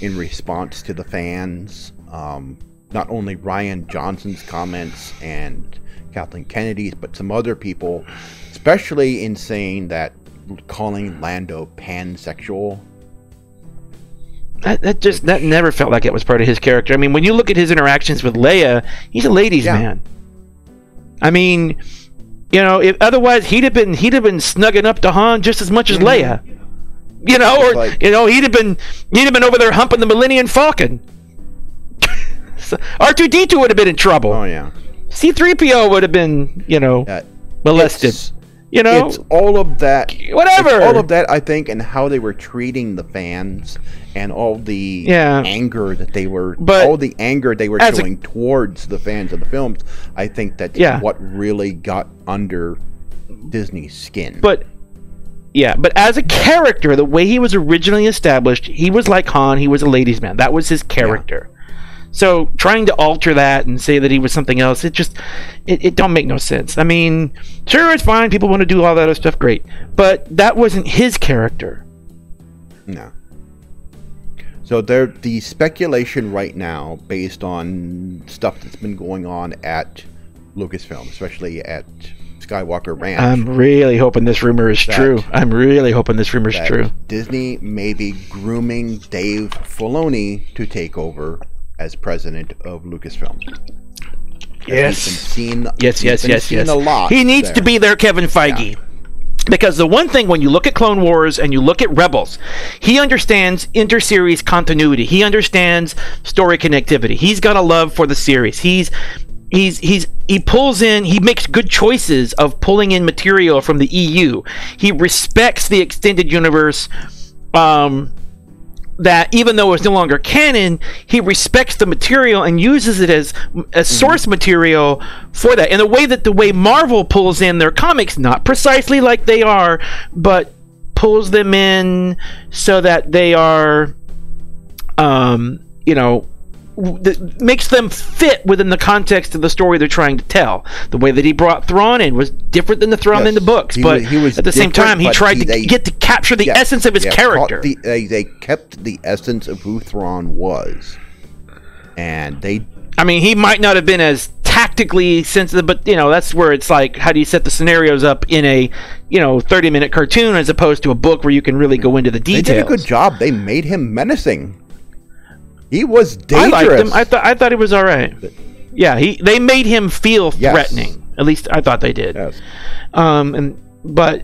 in response to the fans. Not only Rian Johnson's comments and Kathleen Kennedy's, but some other people, especially in saying that, calling Lando pansexual. That never felt like it was part of his character. I mean, when you look at his interactions with Leia, he's a ladies' man. I mean, you know, otherwise he'd have been snugging up to Han just as much as Leia. You know, or like, you know, he'd have been over there humping the Millennium Falcon. So R2-D2 would have been in trouble. Oh yeah. C-3PO would have been, you know, molested. You know, it's all of that. Whatever. It's all of that, I think, and how they were treating the fans, and all the anger that they were, showing towards the fans of the films. I think that's what really got under Disney's skin. But as a character, the way he was originally established, he was like Han. He was a ladies' man. That was his character. Yeah. So trying to alter that and say that he was something else, it don't make no sense. I mean, sure, it's fine. People want to do all that other stuff, great. But that wasn't his character. No. So the speculation right now, based on stuff that's been going on at Lucasfilm, especially at Skywalker Ranch. I'm really hoping this rumor is true. I'm really hoping this rumor is true. Disney may be grooming Dave Filoni to take over as president of Lucasfilm. Yes. Yes. A lot he needs to be there, Kevin Feige. Yeah. Because the one thing, when you look at Clone Wars and you look at Rebels, he understands inter-series continuity. He understands story connectivity. He's got a love for the series. He pulls in, he makes good choices of pulling in material from the EU. He respects the extended universe, that even though it's no longer canon, he respects the material and uses it as a source material for that. And the way Marvel pulls in their comics, not precisely like they are, but pulls them in so that they are, makes them fit within the context of the story they're trying to tell. The way that he brought Thrawn in was different than the Thrawn in the books, but at the same time, he tried to capture the essence of his character. They kept the essence of who Thrawn was, and I mean, he might not have been as tactically sensitive, but that's where it's like, how do you set the scenarios up in a 30-minute cartoon as opposed to a book where you can really go into the details? They did a good job. They made him menacing. He was dangerous. I liked him. I thought he was all right. Yeah, they made him feel threatening. Yes. At least I thought they did. Yes. But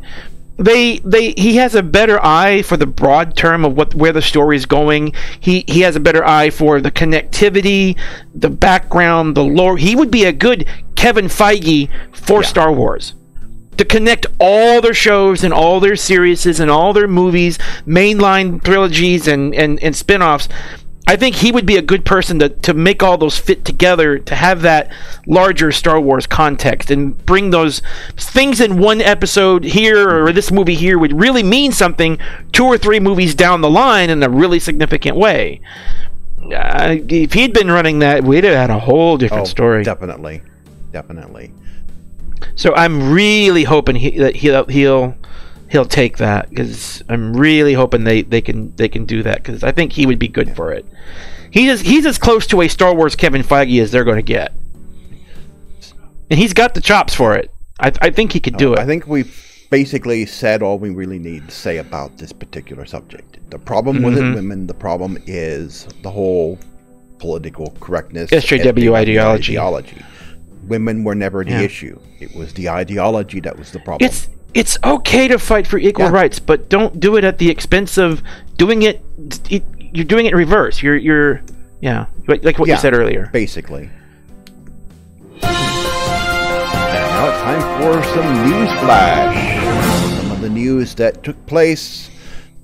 he has a better eye for the broad term of where the story's going. He has a better eye for the connectivity, the background, the lore. He would be a good Kevin Feige for Star Wars, to connect all their shows and all their series and all their movies, mainline trilogies and spin-offs. I think he would be a good person to make all those fit together, to have that larger Star Wars context and bring those things in one episode here, or this movie here, would really mean something 2 or 3 movies down the line in a really significant way. If he'd been running that, we'd have had a whole different story. Definitely. So I'm really hoping that he'll take that, because I'm really hoping they can do that, because I think he would be good for it. He's as close to a Star Wars Kevin Feige as they're going to get, and he's got the chops for it. I think he could do it. I think we've basically said all we really need to say about this particular subject. The problem with women. The problem is the whole political correctness, SJW ideology. Women were never the issue. It was the ideology that was the problem. It's okay to fight for equal rights, but don't do it at the expense of doing it. You're doing it in reverse. You're like what you said earlier. Basically. And now it's time for some news flash. Some of the news that took place,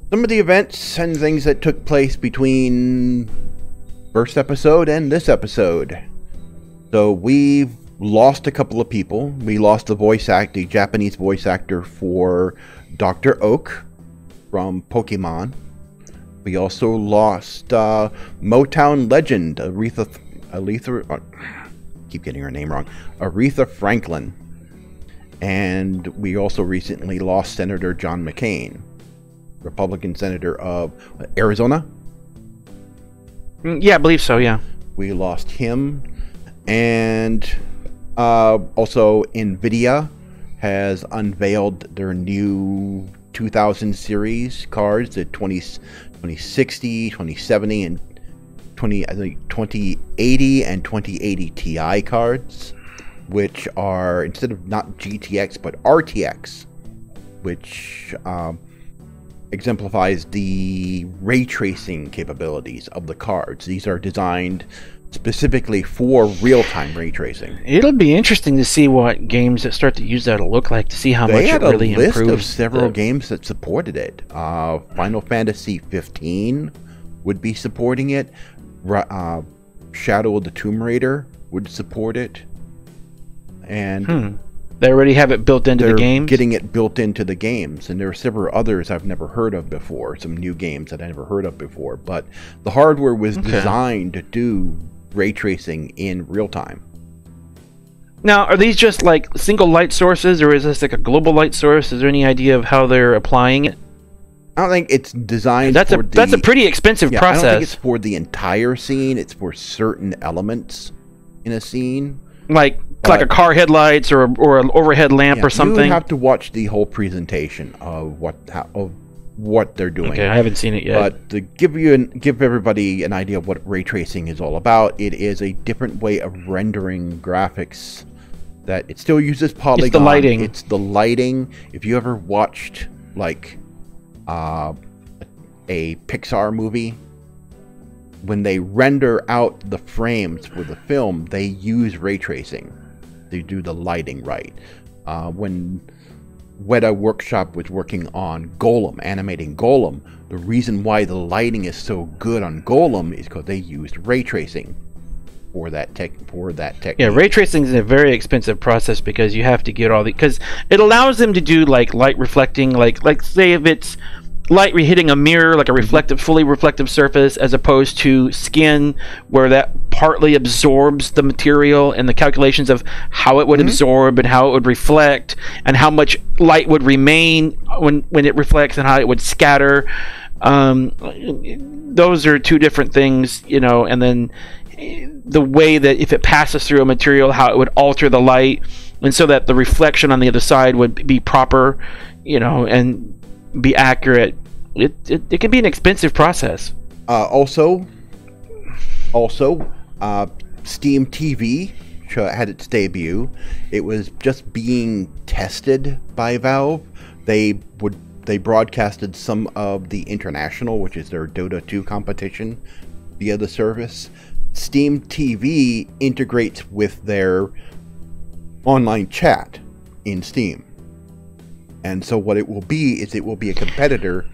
some of the events and things that took place between first episode and this episode. So we've lost a couple of people. We lost the Japanese voice actor for Dr. Oak from Pokemon. We also lost Motown legend Aretha keep getting her name wrong. Aretha Franklin. And we also recently lost Senator John McCain, Republican senator of Arizona. Yeah, I believe so. Yeah, we lost him, and also Nvidia has unveiled their new 2000 series cards, the 2060, 2070, and 2080 and 2080 Ti cards, which are, instead of not GTX but RTX, which exemplifies the ray tracing capabilities of the cards. These are designed specifically for real-time ray tracing. It'll be interesting to see what games that start to use that will look like, to see how much it really improves. They had a list of several games that supported it. Final Fantasy 15 would be supporting it. Shadow of the Tomb Raider would support it. And they already have it built into the games? Getting it built into the games. And there are several others I've never heard of before. Some new games that I never heard of before. But the hardware was designed to do ray tracing in real time. Now, are these just like single light sources, or is this like a global light source? Is there any idea of how they're applying it? I don't think it's designed that's a pretty expensive process. I don't think it's for the entire scene. It's for certain elements in a scene. Like a car headlights or an overhead lamp or something. You have to watch the whole presentation of what they're doing. Okay, I haven't seen it yet. But to give everybody an idea of what ray tracing is all about, it is a different way of rendering graphics. That it still uses polygon. It's the lighting. It's the lighting. If you ever watched like a Pixar movie, when they render out the frames for the film, they use ray tracing. They do the lighting right. When Weta Workshop was working on Golem, animating Golem, the reason why the lighting is so good on Golem is because they used ray tracing for that technique. Yeah, ray tracing is a very expensive process because you have to get all the, because it allows them to do like light reflecting, like say if it's light hitting a mirror, like a fully reflective surface, as opposed to skin, where that partly absorbs the material, and the calculations of how it would absorb and how it would reflect and how much light would remain when it reflects and how it would scatter. Those are two different things, and then the way that if it passes through a material, how it would alter the light, and so that the reflection on the other side would be proper, and be accurate. It can be an expensive process. Also, Steam TV had its debut. It was just being tested by Valve. They broadcasted some of the International, which is their Dota 2 competition, via the service. Steam TV integrates with their online chat in Steam. And so what it will be is it will be a competitor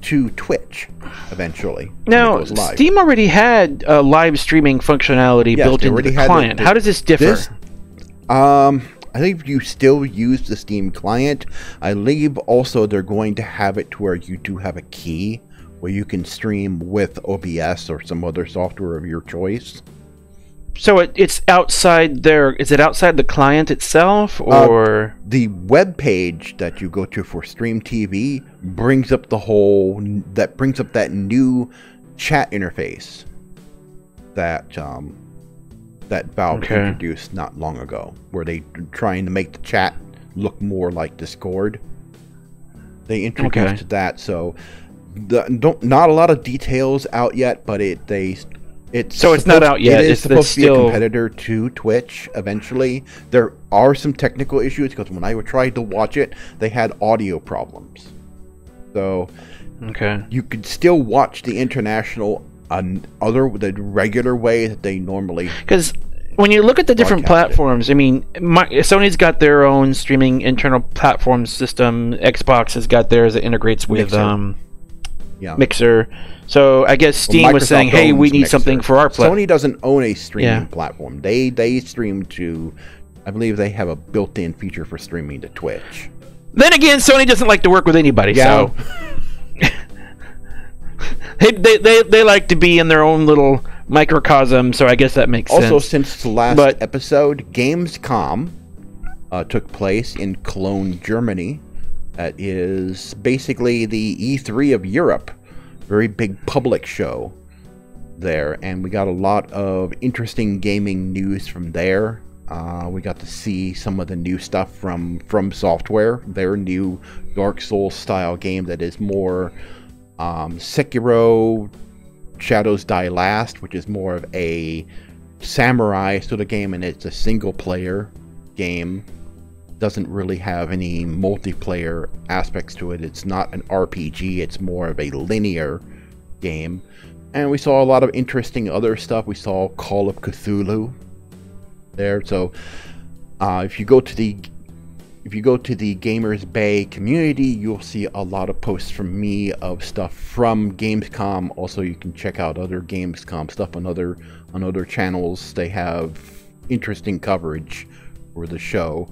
to Twitch eventually. Now, Steam already had live streaming functionality built into the client. How does this differ? I think you still use the Steam client. I believe also they're going to have it to where you do have a key where you can stream with OBS or some other software of your choice. So it's outside there. Is it outside the client itself, or the web page that you go to for Stream TV brings up that new chat interface. that that Valve introduced not long ago, where they trying to make the chat look more like Discord. They introduced that, so not a lot of details out yet, but it's not out yet. It is supposed to be a competitor to Twitch eventually. There are some technical issues because when I tried to watch it, they had audio problems. So you could still watch the international the regular way that they normally. Because when you look at the different platforms, I mean, Sony's got their own streaming internal platform system. Xbox has got theirs that integrates with Mixer. So I guess Steam was saying, "Hey, we need something for our platform." Sony doesn't own a streaming platform. They stream to, I believe they have a built-in feature for streaming to Twitch. Then again, Sony doesn't like to work with anybody, so they like to be in their own little microcosm. So I guess that makes sense. Also, since the last episode, Gamescom took place in Cologne, Germany. That is basically the E3 of Europe. Very big public show there, and we got a lot of interesting gaming news from there. We got to see some of the new stuff from Software, their new Dark Souls style game that is more Sekiro Shadows Die Last, which is more of a samurai sort of game, and it's a single player game. Doesn't really have any multiplayer aspects to it. It's not an RPG, it's more of a linear game. And we saw a lot of interesting other stuff. We saw Call of Cthulhu there. So if you go to the Gamers Bay community, you'll see a lot of posts from me of stuff from Gamescom. Also, you can check out other Gamescom stuff on other channels. They have interesting coverage for the show.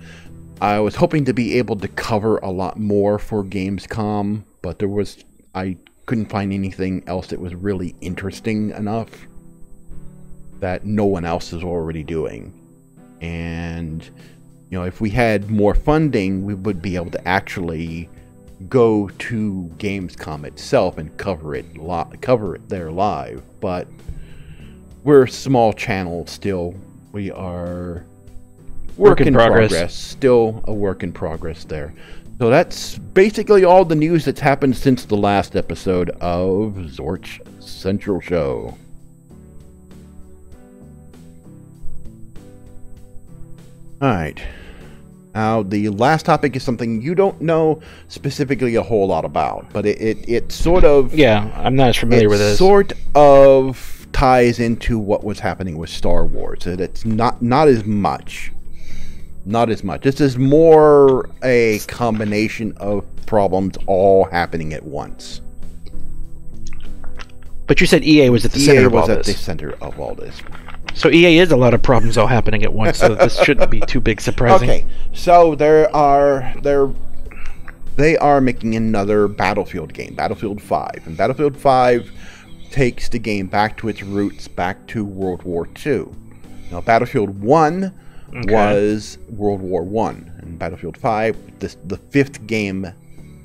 I was hoping to be able to cover a lot more for Gamescom, but I couldn't find anything else that was really interesting enough that no one else is already doing. And if we had more funding, we would be able to actually go to Gamescom itself and cover it there live. But we're a small channel still. We are work in progress. Still a work in progress there. So that's basically all the news that's happened since the last episode of Zorch Central Show. Alright. Now, the last topic is something you don't know specifically a whole lot about, but it sort of... Yeah, I'm not as familiar with this. Sort of ties into what was happening with Star Wars. It's not as much. Not as much. This is more a combination of problems all happening at once. But you said EA was at the center of all this. EA was at the center of all this. So EA is a lot of problems all happening at once, so this shouldn't be too big surprising. Okay, so they are making another Battlefield game, Battlefield 5. And Battlefield 5 takes the game back to its roots, back to World War II. Now, Battlefield 1 was World War I. And Battlefield 5, the fifth game,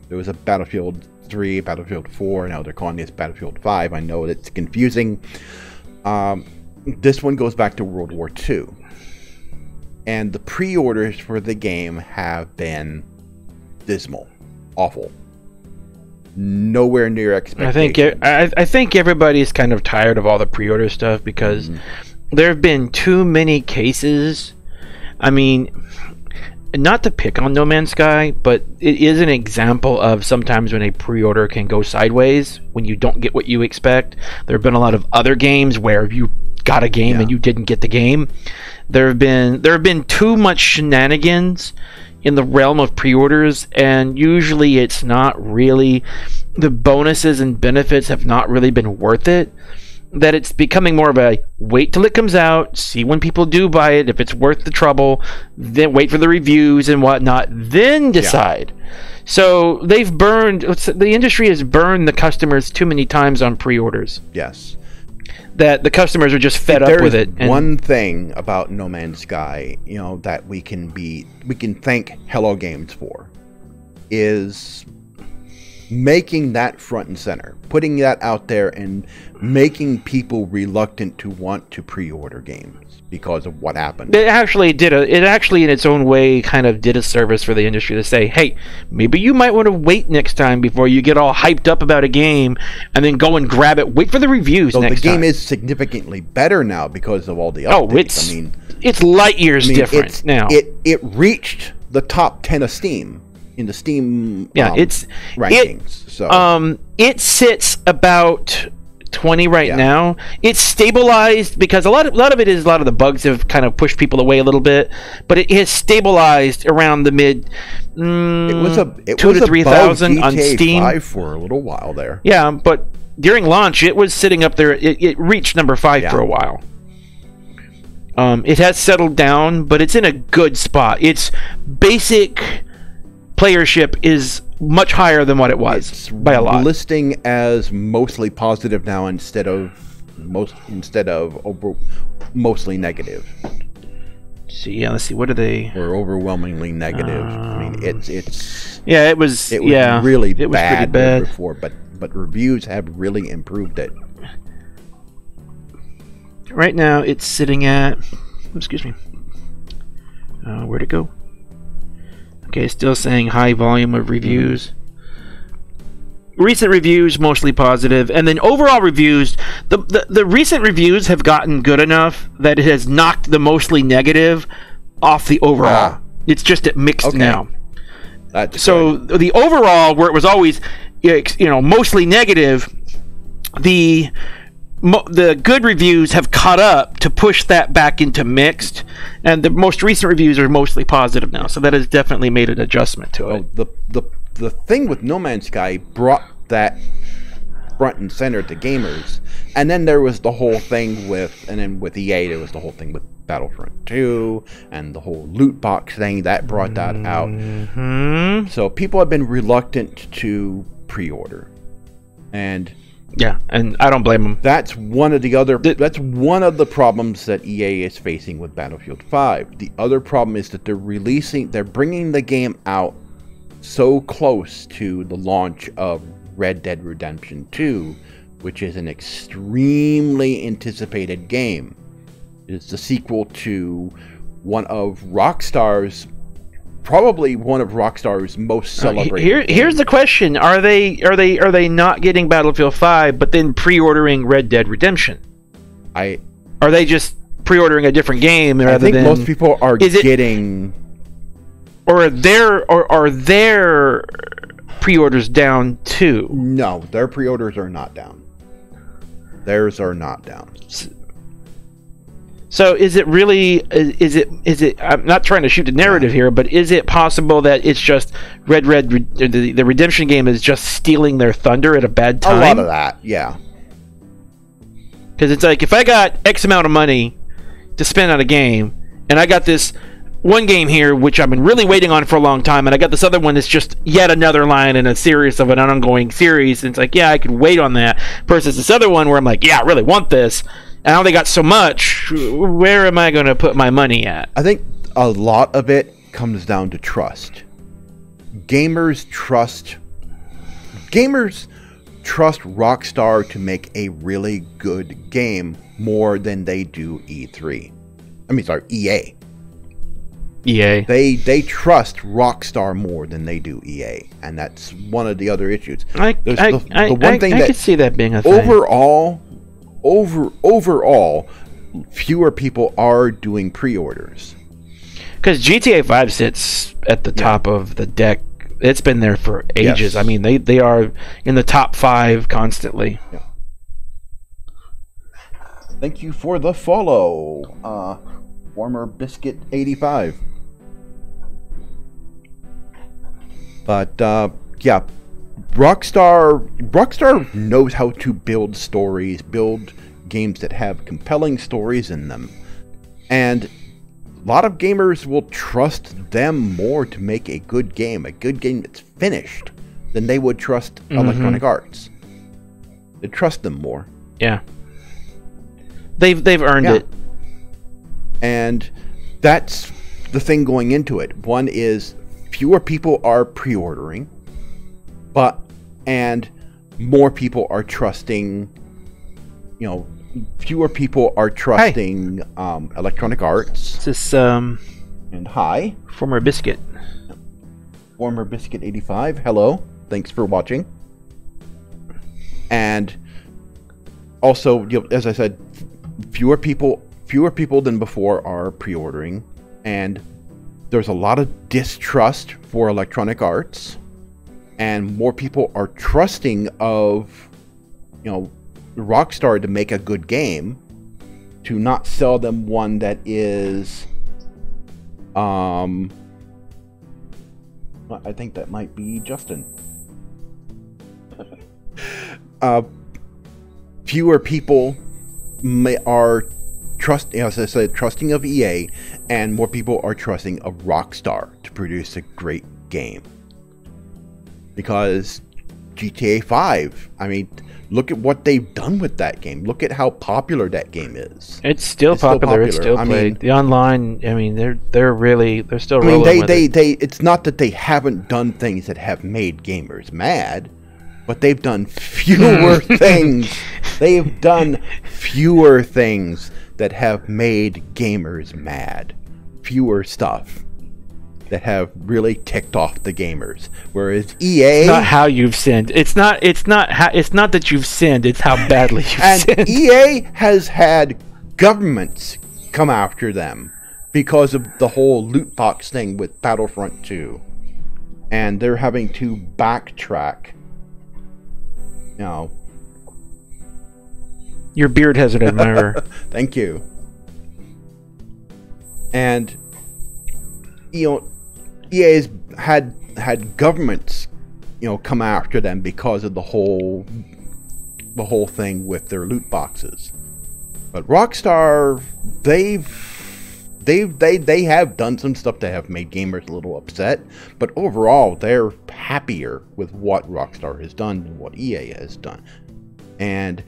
there was a Battlefield 3, Battlefield 4, now they're calling this Battlefield 5. I know it's confusing. This one goes back to World War II. And the pre-orders for the game have been dismal. Awful. Nowhere near expectations. I think everybody's kind of tired of all the pre-order stuff because there have been too many cases. I mean, not to pick on No Man's Sky, but it is an example of sometimes when a pre-order can go sideways when you don't get what you expect. There have been a lot of other games where you got a game and you didn't get the game. There have been too much shenanigans in the realm of pre-orders, and usually it's not really, the bonuses and benefits have not really been worth it. That it's becoming more of a wait till it comes out, see when people do buy it, if it's worth the trouble, then wait for the reviews and whatnot, then decide. So the industry has burned the customers too many times on pre-orders. Yes. That the customers are just fed up with it. And one thing about No Man's Sky, that we can thank Hello Games for, is making that front and center, putting that out there and making people reluctant to want to pre-order games because of what happened. It actually in its own way kind of did a service for the industry to say, hey, maybe you might want to wait next time before you get all hyped up about a game and then go and grab it. Wait for the reviews next time. So the game is significantly better now because of all the updates. It's light years different now. It reached the top 10 of Steam in the Steam rankings. It sits about 20 now. It's stabilized because a lot of the bugs have kind of pushed people away a little bit, but it has stabilized around the mid. It was 2,000 to 3,000 on Steam 5 for a little while there. Yeah, but during launch, it was sitting up there. It reached number 5 for a while. It has settled down, but it's in a good spot. Its basic playership is much higher than what it was by a lot. Listing as mostly positive now instead of mostly negative. Let's see. What are they? Or overwhelmingly negative. I mean, it was really bad, pretty bad before, but reviews have really improved it. Right now, it's sitting at. Excuse me. Where'd it go? Okay, still saying high volume of reviews. Recent reviews mostly positive, and then overall reviews. The recent reviews have gotten good enough that it has knocked the mostly negative off the overall. It's just mixed now. That's good. The overall, where it was always mostly negative, the good reviews have caught up to push that back into mixed, and the most recent reviews are mostly positive now. So that has definitely made an adjustment to it. The thing with No Man's Sky brought that front and center to gamers, and then there was the whole thing with EA. There was the whole thing with Battlefront 2 and the whole loot box thing that brought that out. So people have been reluctant to pre-order, and I don't blame them. That's one of the problems that EA is facing with Battlefield 5. The other problem is that they're bringing the game out so close to the launch of Red Dead Redemption 2, which is an extremely anticipated game. It's the sequel to probably one of Rockstar's most celebrated. Here's the question: Are they not getting Battlefield 5, but then pre-ordering Red Dead Redemption? Are they just pre-ordering a different game? I think most people are getting. Or are their pre-orders down too? No, their pre-orders are not down. Theirs are not down. So is it really? Is it? I'm not trying to shoot the narrative here, but is it possible that it's just the Redemption game is just stealing their thunder at a bad time? A lot of that, yeah. Because it's like, if I got X amount of money to spend on a game, and I got this one game here which I've been really waiting on for a long time, and I got this other one that's just yet another line in a series of an ongoing series, and it's like, I could wait on that, versus this other one where I'm like, I really want this. And I only got so much. Where am I going to put my money at? I think a lot of it comes down to trust. Gamers trust Rockstar to make a really good game more than they do EA. EA. They trust Rockstar more than they do EA, and that's one of the other issues. I could see that being a thing. Overall, fewer people are doing pre-orders. Because GTA 5 sits at the top of the deck. It's been there for ages. Yes. I mean, they are in the top 5 constantly. Yeah. Thank you for the follow, former Biscuit 85. But Rockstar knows how to build stories, build games that have compelling stories in them. And a lot of gamers will trust them more to make a good game that's finished, than they would trust Electronic Arts. They trust them more. Yeah. They've earned it. And that's the thing going into it. One is fewer people are pre-ordering, but and more people are trusting, fewer people are trusting Electronic Arts. This is and hi, former Biscuit. Former Biscuit 85. Hello, thanks for watching. And also, as I said, fewer people than before are pre-ordering, and there's a lot of distrust for Electronic Arts, and more people are trusting of, Rockstar to make a good game, to not sell them one that is, I think that might be Justin. Fewer people are as I said, trusting of EA, and more people are trusting of Rockstar to produce a great game. Because GTA 5, I mean, look at what they've done with that game. Look at how popular that game is. It's still popular. It's still played. The online, I mean, they're still rolling with it. It's not that they haven't done things that have made gamers mad, but they've done fewer things. They've done fewer things that have made gamers mad. Fewer stuff that have really ticked off the gamers. Whereas EA, it's not how you've sinned. It's not that you've sinned. It's how badly you've sinned. And EA has had governments come after them because of the whole loot box thing with Battlefront 2, and they're having to backtrack. Your beard has an admirer. Thank you. And EA's had governments, come after them because of the whole thing with their loot boxes. But Rockstar, they have done some stuff that have made gamers a little upset, but overall they're happier with what Rockstar has done than what EA has done. And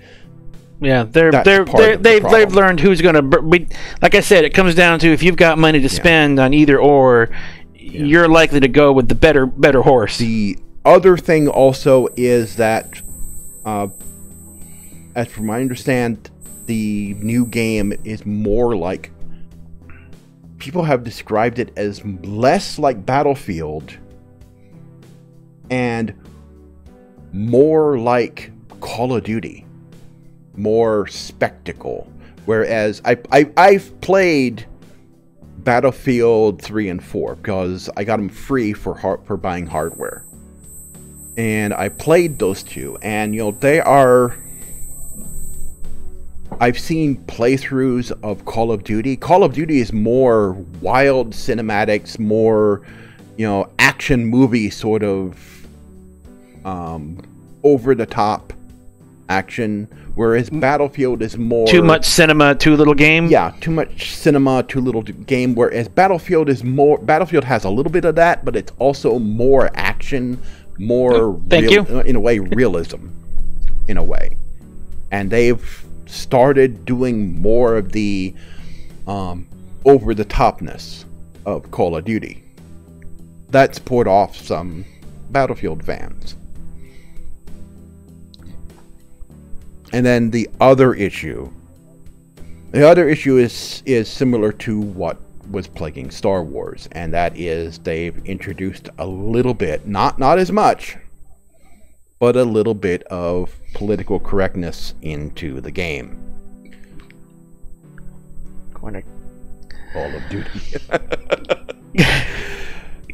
yeah, they've learned who's gonna. Like I said, it comes down to if you've got money to spend on either or, you're likely to go with the better horse. The other thing also is that, as from I understand, the new game is more like, people have described it as less like Battlefield and more like Call of Duty. More spectacle. Whereas I've played Battlefield 3 and 4 because I got them free for buying hardware, and I played those two, and they are. I've seen playthroughs of Call of Duty. Call of Duty is more wild cinematics, more action movie sort of over the top action. Whereas Battlefield is more... Too much cinema, too little game? Yeah, too much cinema, too little game. Whereas Battlefield is more... Battlefield has a little bit of that, but it's also more action, more... in a way, realism. In a way. And they've started doing more of the over-the-topness of Call of Duty. That's put off some Battlefield fans. And then the other issue is similar to what was plaguing Star Wars, and that is they've introduced a little bit, not as much, but a little bit of political correctness into the game. Call of Duty.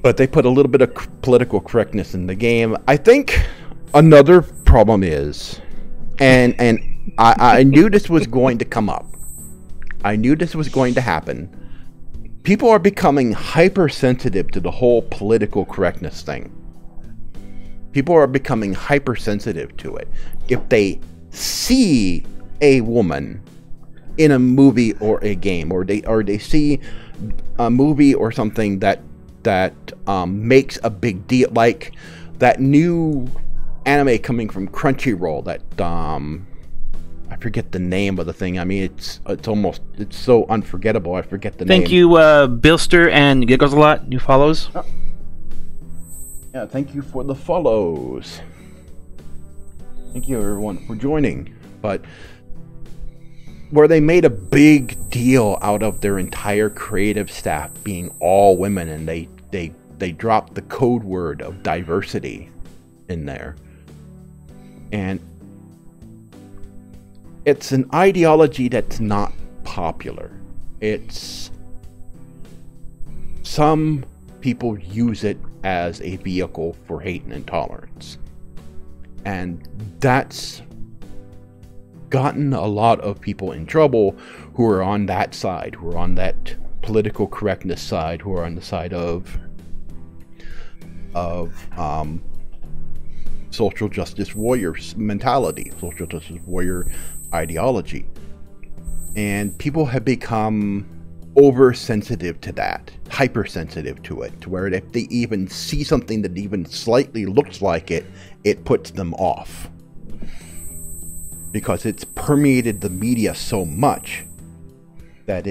But they put a little bit of political correctness in the game. I think another problem is, and I knew this was going to come up. I knew this was going to happen. People are becoming hypersensitive to the whole political correctness thing. People are becoming hypersensitive to it. If they see a woman in a movie or a game, or they see a movie or something that makes a big deal, like that new anime coming from Crunchyroll, that I forget the name of the thing. I mean, it's so unforgettable. I forget the name. Thank you, Billster and Giggles a lot. New follows. Oh. Yeah, thank you for the follows. Thank you, everyone, for joining. But where they made a big deal out of their entire creative staff being all women, and they dropped the code word of diversity in there. And it's an ideology that's not popular. It's some people use it as a vehicle for hate and intolerance. And that's gotten a lot of people in trouble who are on that side, who are on that political correctness side, who are on the side of social justice warrior mentality, social justice warrior ideology. And people have become oversensitive to that, hypersensitive to it, to where if they even see something that even slightly looks like it, it puts them off. Because it's permeated the media so much that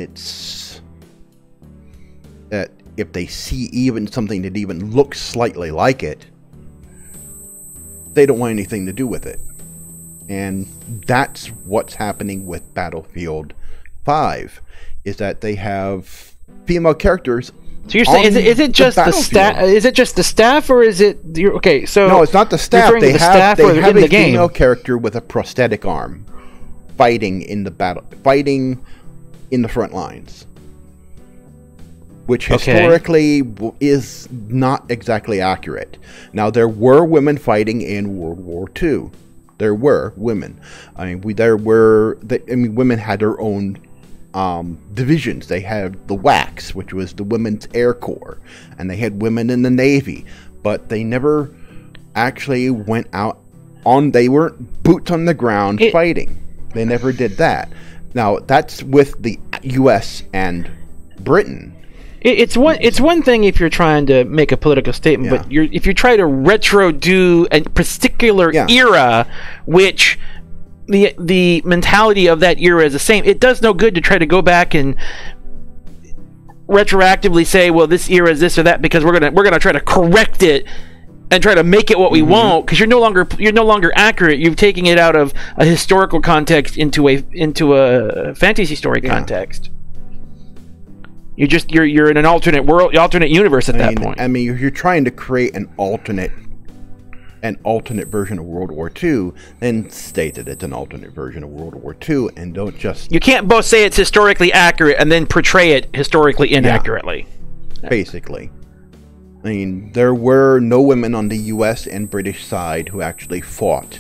that if they see even something that even looks slightly like it, they don't want anything to do with it. And that's what's happening with Battlefield 5, is that they have female characters. So you're saying, is it just the staff? Is it just the staff, or is it okay? So no, it's not the staff. They have a female character with a prosthetic arm, fighting in the front lines, which historically is not exactly accurate. Now, there were women fighting in World War II. There were women. I mean, women had their own divisions. They had the WACS, which was the Women's Air Corps, and they had women in the Navy, but they never actually went out on, they weren't boots on the ground fighting. They never did that. Now, that's with the US and Britain. It's one thing if you're trying to make a political statement, but if you try to retro-do a particular era, which the mentality of that era is the same, it does no good to try to go back and retroactively say, well, this era is this or that, because we're gonna try to correct it and try to make it what we want, because you're no longer accurate. You're taking it out of a historical context into a fantasy story context. You're in an alternate world, alternate universe at that point. I mean, you're trying to create an alternate version of World War II, then state that it's an alternate version of World War II, and don't just... You can't both say it's historically accurate and then portray it historically inaccurately. Basically. I mean, there were no women on the US and British side who actually fought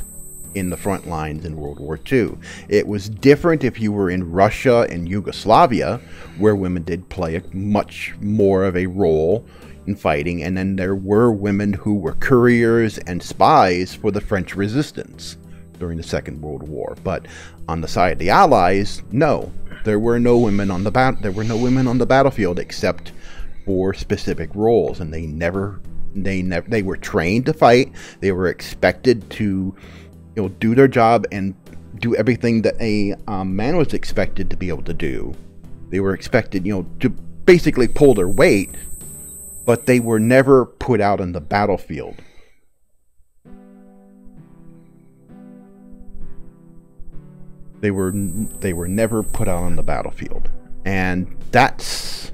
in the front lines in World War II. It was different if you were in Russia and Yugoslavia, where women did play a much more of a role in fighting, and then there were women who were couriers and spies for the French resistance during the Second World War. But on the side of the Allies, no, there were no women on the battlefield except for specific roles, and they were trained to fight. They were expected to do their job and do everything that a man was expected to be able to do. They were expected, to basically pull their weight, but they were never put out on the battlefield. They were never put out on the battlefield, and that's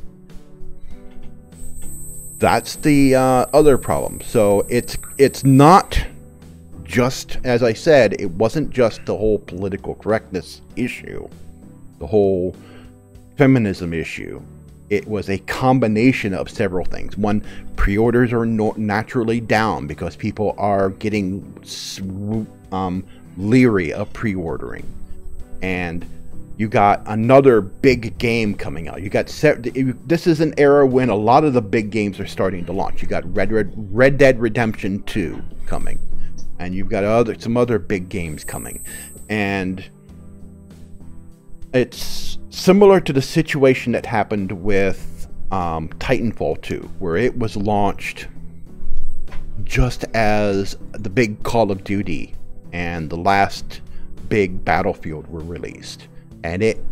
the other problem. So it's not just, as I said, it wasn't just the whole political correctness issue, the whole feminism issue. It was a combination of several things. One, pre-orders are naturally down because people are getting leery of pre-ordering. And you got another big game coming out. You got this is an era when a lot of the big games are starting to launch. You got Red Dead Redemption 2 coming. And you've got some other big games coming. And it's similar to the situation that happened with Titanfall 2, where it was launched just as the big Call of Duty and the last big Battlefield were released. And it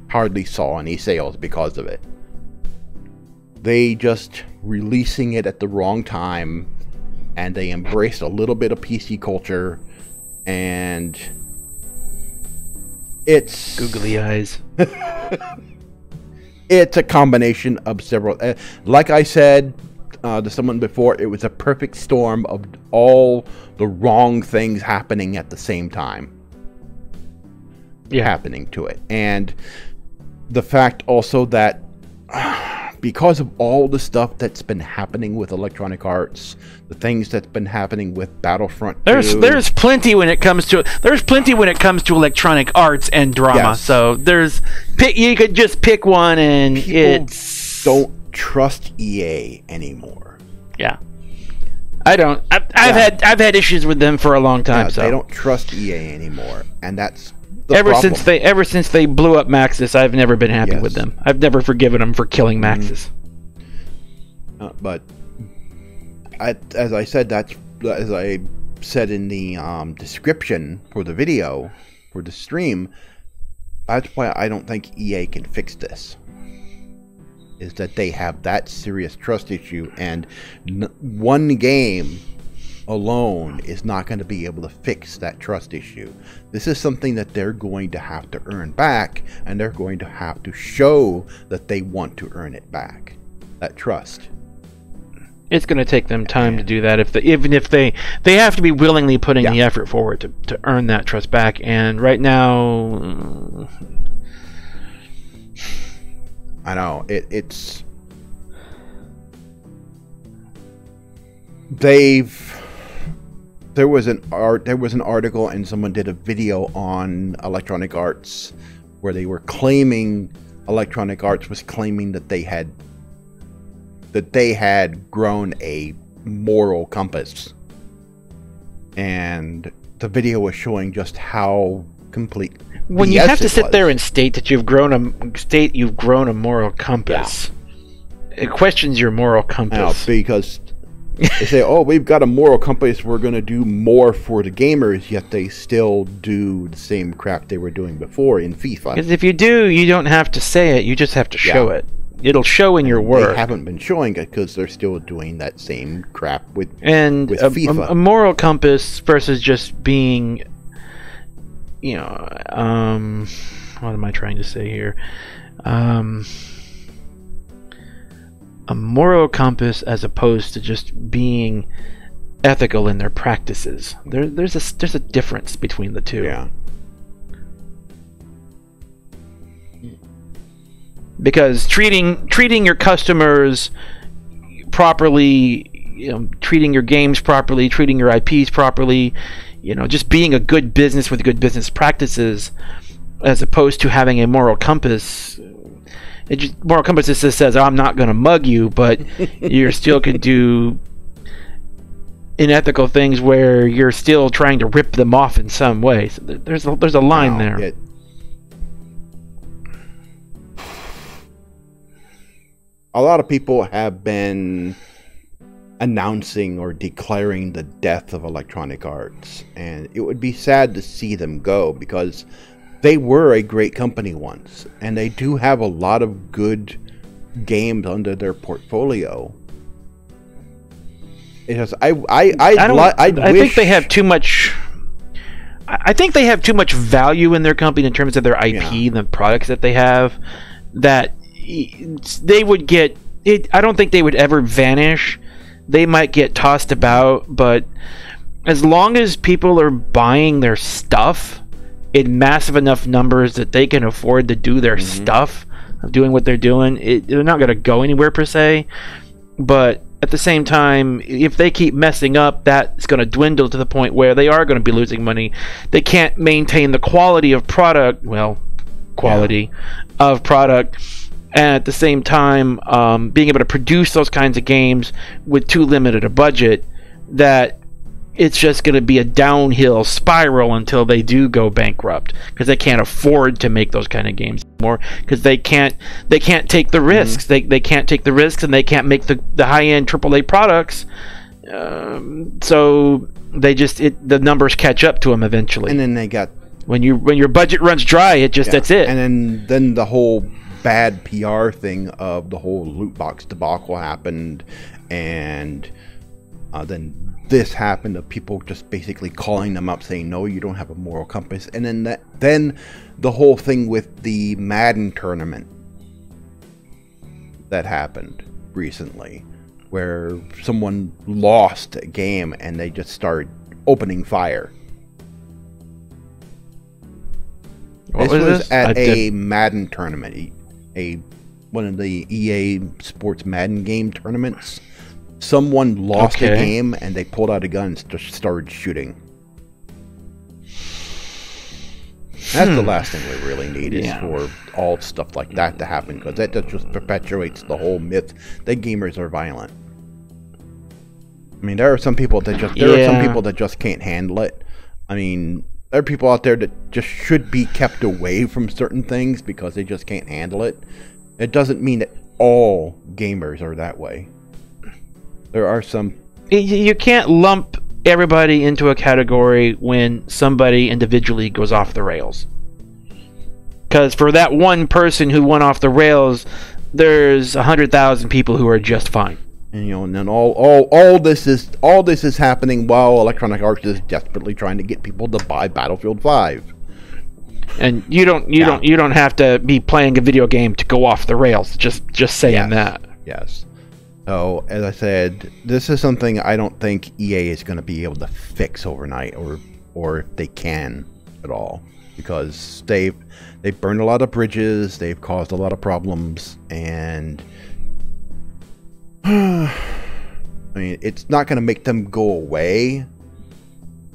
hardly saw any sales because of it. They just releasing it at the wrong time, and they embraced a little bit of PC culture, and it's googly eyes. It's a combination of several. Like I said to someone before, it was a perfect storm of all the wrong things happening at the same time. Happening to it, and the fact also that because of all the stuff that's been happening with Electronic Arts, the things that's been happening with Battlefront 2, there's plenty when it comes to Electronic Arts and drama. Yes. So you could just pick one, and people don't trust EA anymore. Yeah, I don't. I've had issues with them for a long time. So they don't trust EA anymore, and that's. Ever since they blew up Maxis, I've never been happy with them. I've never forgiven them for killing Maxis. But as I said in the description for the video for the stream, that's why I don't think EA can fix this. Is that they have that serious trust issue, and one game alone is not going to be able to fix that trust issue. This is something that they're going to have to earn back, and they're going to have to show that they want to earn it back, that trust. It's going to take them time to do that. Even if they have to be willingly putting the effort forward to earn that trust back. And right now, I know it's There was an article, and someone did a video on Electronic Arts where they were claiming Electronic Arts was claiming that they had grown a moral compass, and the video was showing just how complete. When you have to sit there and state that you've grown a moral compass, it questions your moral compass. Because they say, "Oh, we've got a moral compass. We're going to do more for the gamers," yet they still do the same crap they were doing before in FIFA. Because if you do, you don't have to say it. You just have to show it. It'll show in your work. They haven't been showing it because they're still doing that same crap with FIFA. A moral compass versus just being, what am I trying to say here? A moral compass as opposed to just being ethical in their practices. There's a difference between the two. Yeah. Because treating your customers properly, treating your games properly, treating your IPs properly, just being a good business with good business practices, as opposed to having a moral compass. Moral compass just says, "I'm not going to mug you," but you still could do unethical things where you're still trying to rip them off in some way. So there's a line there. A lot of people have been announcing or declaring the death of Electronic Arts, and it would be sad to see them go because they were a great company once, and they do have a lot of good games under their portfolio. It has, I think they have too much. I think they have too much value in their company in terms of their IP and the products that they have. That they would get. I don't think they would ever vanish. They might get tossed about, but as long as people are buying their stuff in massive enough numbers that they can afford to do their stuff, of doing what they're doing, they're not going to go anywhere per se. But at the same time, if they keep messing up, that's going to dwindle to the point where they are going to be losing money. They can't maintain the quality of product, of product, and at the same time being able to produce those kinds of games with too limited a budget, that it's just going to be a downhill spiral until they do go bankrupt, because they can't afford to make those kind of games anymore, because they can't take the risks. They can't take the risks, and they can't make the high-end AAA products. So they the numbers catch up to them eventually. And then they got when your budget runs dry, that's it. And then the whole bad PR thing of the whole loot box debacle happened, and Then this happened of people just basically calling them up saying, no, you don't have a moral compass. And then the whole thing with the Madden tournament that happened recently, where someone lost a game and they just started opening fire. What this was this? at a Madden tournament, one of the EA Sports Madden game tournaments. Someone lost a game and they pulled out a gun and just started shooting. That's the last thing we really need is for all stuff like that to happen, because that just perpetuates the whole myth that gamers are violent. I mean, there are some people that just can't handle it. I mean, there are people out there that just should be kept away from certain things because they just can't handle it. It doesn't mean that all gamers are that way. There are some... You can't lump everybody into a category when somebody individually goes off the rails. Because for that one person who went off the rails, there's 100,000 people who are just fine. And, you know, and then all this is happening while Electronic Arts is desperately trying to get people to buy Battlefield 5. And you don't have to be playing a video game to go off the rails. Just saying that. Yes. So, as I said, this is something I don't think EA is going to be able to fix overnight, or if they can at all, because they've burned a lot of bridges, they've caused a lot of problems, and I mean, it's not going to make them go away,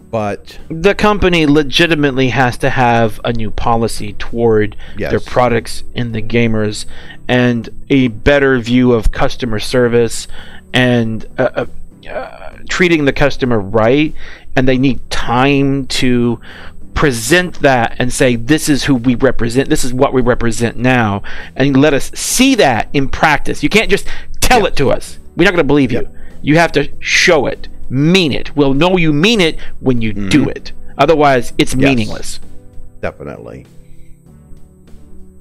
but the company legitimately has to have a new policy toward their products and the gamers, and a better view of customer service and treating the customer right. And they need time to present that and say, this is who we represent, this is what we represent now, and let us see that in practice. You can't just tell it to us. We're not going to believe you. You have to show it, mean it. We'll know you mean it when you do it. Otherwise, it's meaningless. Definitely.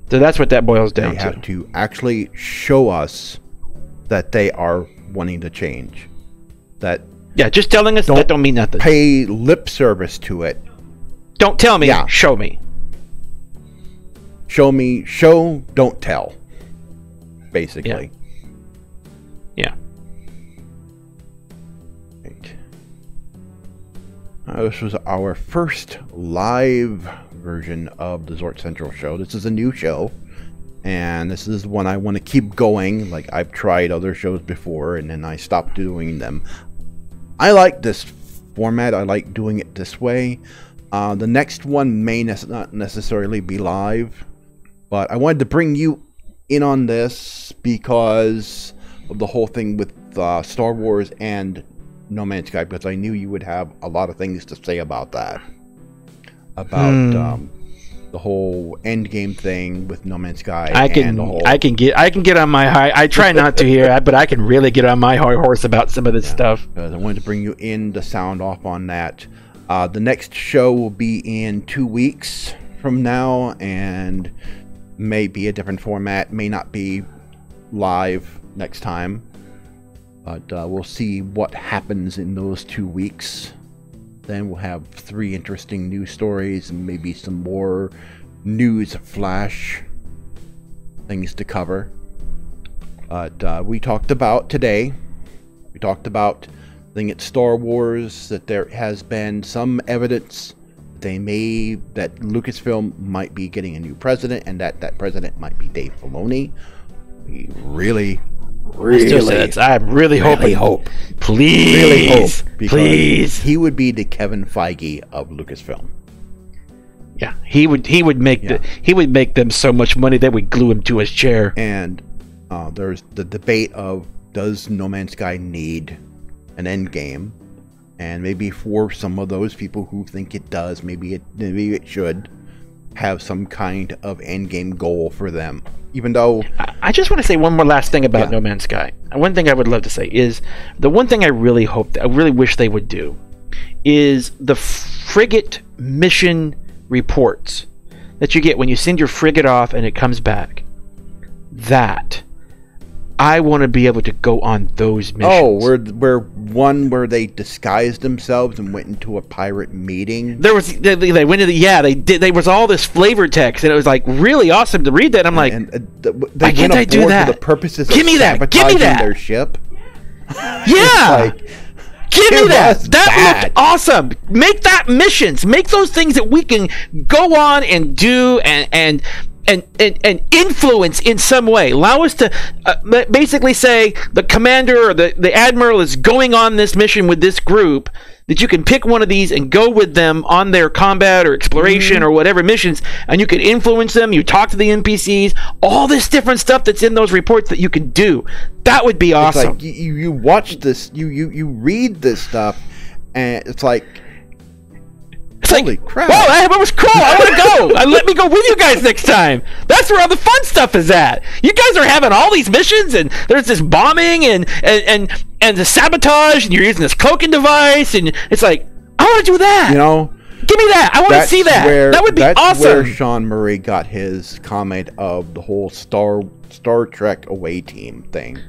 So that's what that boils down to. They have to actually show us that they are wanting to change. That just telling us that don't mean nothing. Pay lip service to it. Don't tell me. Show me. Show me. Show. Don't tell. Basically. Yeah. This was our first live version of the Zorch Central Show. This is a new show, and this is one I want to keep going. Like, I've tried other shows before, and then I stopped doing them. I like this format. I like doing it this way. The next one may not necessarily be live, but I wanted to bring you in on this because of the whole thing with Star Wars and No Man's Sky, because I knew you would have a lot of things to say about that. About the whole endgame thing with No Man's Sky. I can get on my high. I try not to hear, but I can really get on my high horse about some of this stuff. I wanted to bring you in to sound off on that. The next show will be in 2 weeks from now, and may be a different format, may not be live next time. But we'll see what happens in those 2 weeks. Then we'll have 3 interesting news stories and maybe some more news flash things to cover. But we talked about today, I think it's Star Wars, that there has been some evidence that Lucasfilm might be getting a new president, and that president might be Dave Filoni. We really I'm really hoping. Please. Really hope. Please. He would be the Kevin Feige of Lucasfilm. Yeah, he would make them so much money they would glue him to his chair. And there's the debate of, does No Man's Sky need an end game? And maybe for some of those people who think it does, maybe it should have some kind of end game goal for them. Even though I just want to say one more last thing about No Man's Sky. One thing I would love to say is, the one thing I really wish they would do is the frigate mission reports that you get when you send your frigate off and it comes back. That I want to be able to go on those missions. Oh, where they disguised themselves and went into a pirate meeting. They went into there was all this flavor text, and it was like really awesome to read that. I'm like, why can't I do that for the purposes of sabotaging their ship? Yeah. Give me that. That looked awesome. Make that missions. Make those things that we can go on and do and influence in some way. Allow us to basically say the commander or the admiral is going on this mission with this group, that you can pick one of these and go with them on their combat or exploration or whatever missions, and you can influence them. You talk to the NPCs, all this different stuff that's in those reports that you can do. That would be awesome. It's like you watch this, you read this stuff, and it's like, holy crap! Whoa, that was cool. I want to go. Let me go with you guys next time. That's where all the fun stuff is at. You guys are having all these missions, and there's this bombing and the sabotage, and you're using this cloaking device, and it's like, I want to do that. You know, give me that. I want to see that. That would be awesome. That's where Sean Murray got his comment of the whole Star Trek away team thing.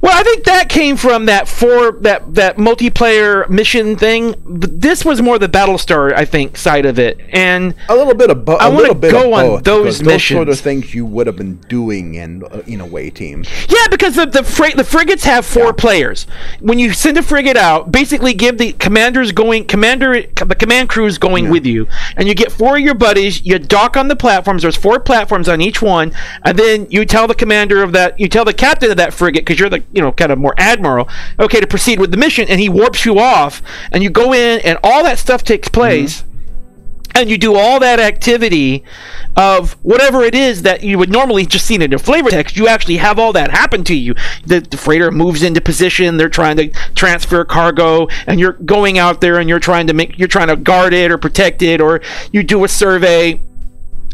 Well, I think that came from that multiplayer mission thing. This was more the Battlestar, I think, side of it, and a little bit of both. I want to go on those missions. Those sort of things you would have been doing in away team. Yeah, because the frigates have 4 players. When you send a frigate out, basically give the the command crews going with you, and you get 4 of your buddies. You dock on the platforms. There's 4 platforms on each one, and then you tell the captain of that frigate, because you're the kind of more admiral, okay, to proceed with the mission, and he warps you off, and you go in, and all that stuff takes place, and you do all that activity of whatever it is that you would normally just see in a flavor text. You actually have all that happen to you. The freighter moves into position. They're trying to transfer cargo, and you're going out there, and you're trying to guard it or protect it, or you do a survey,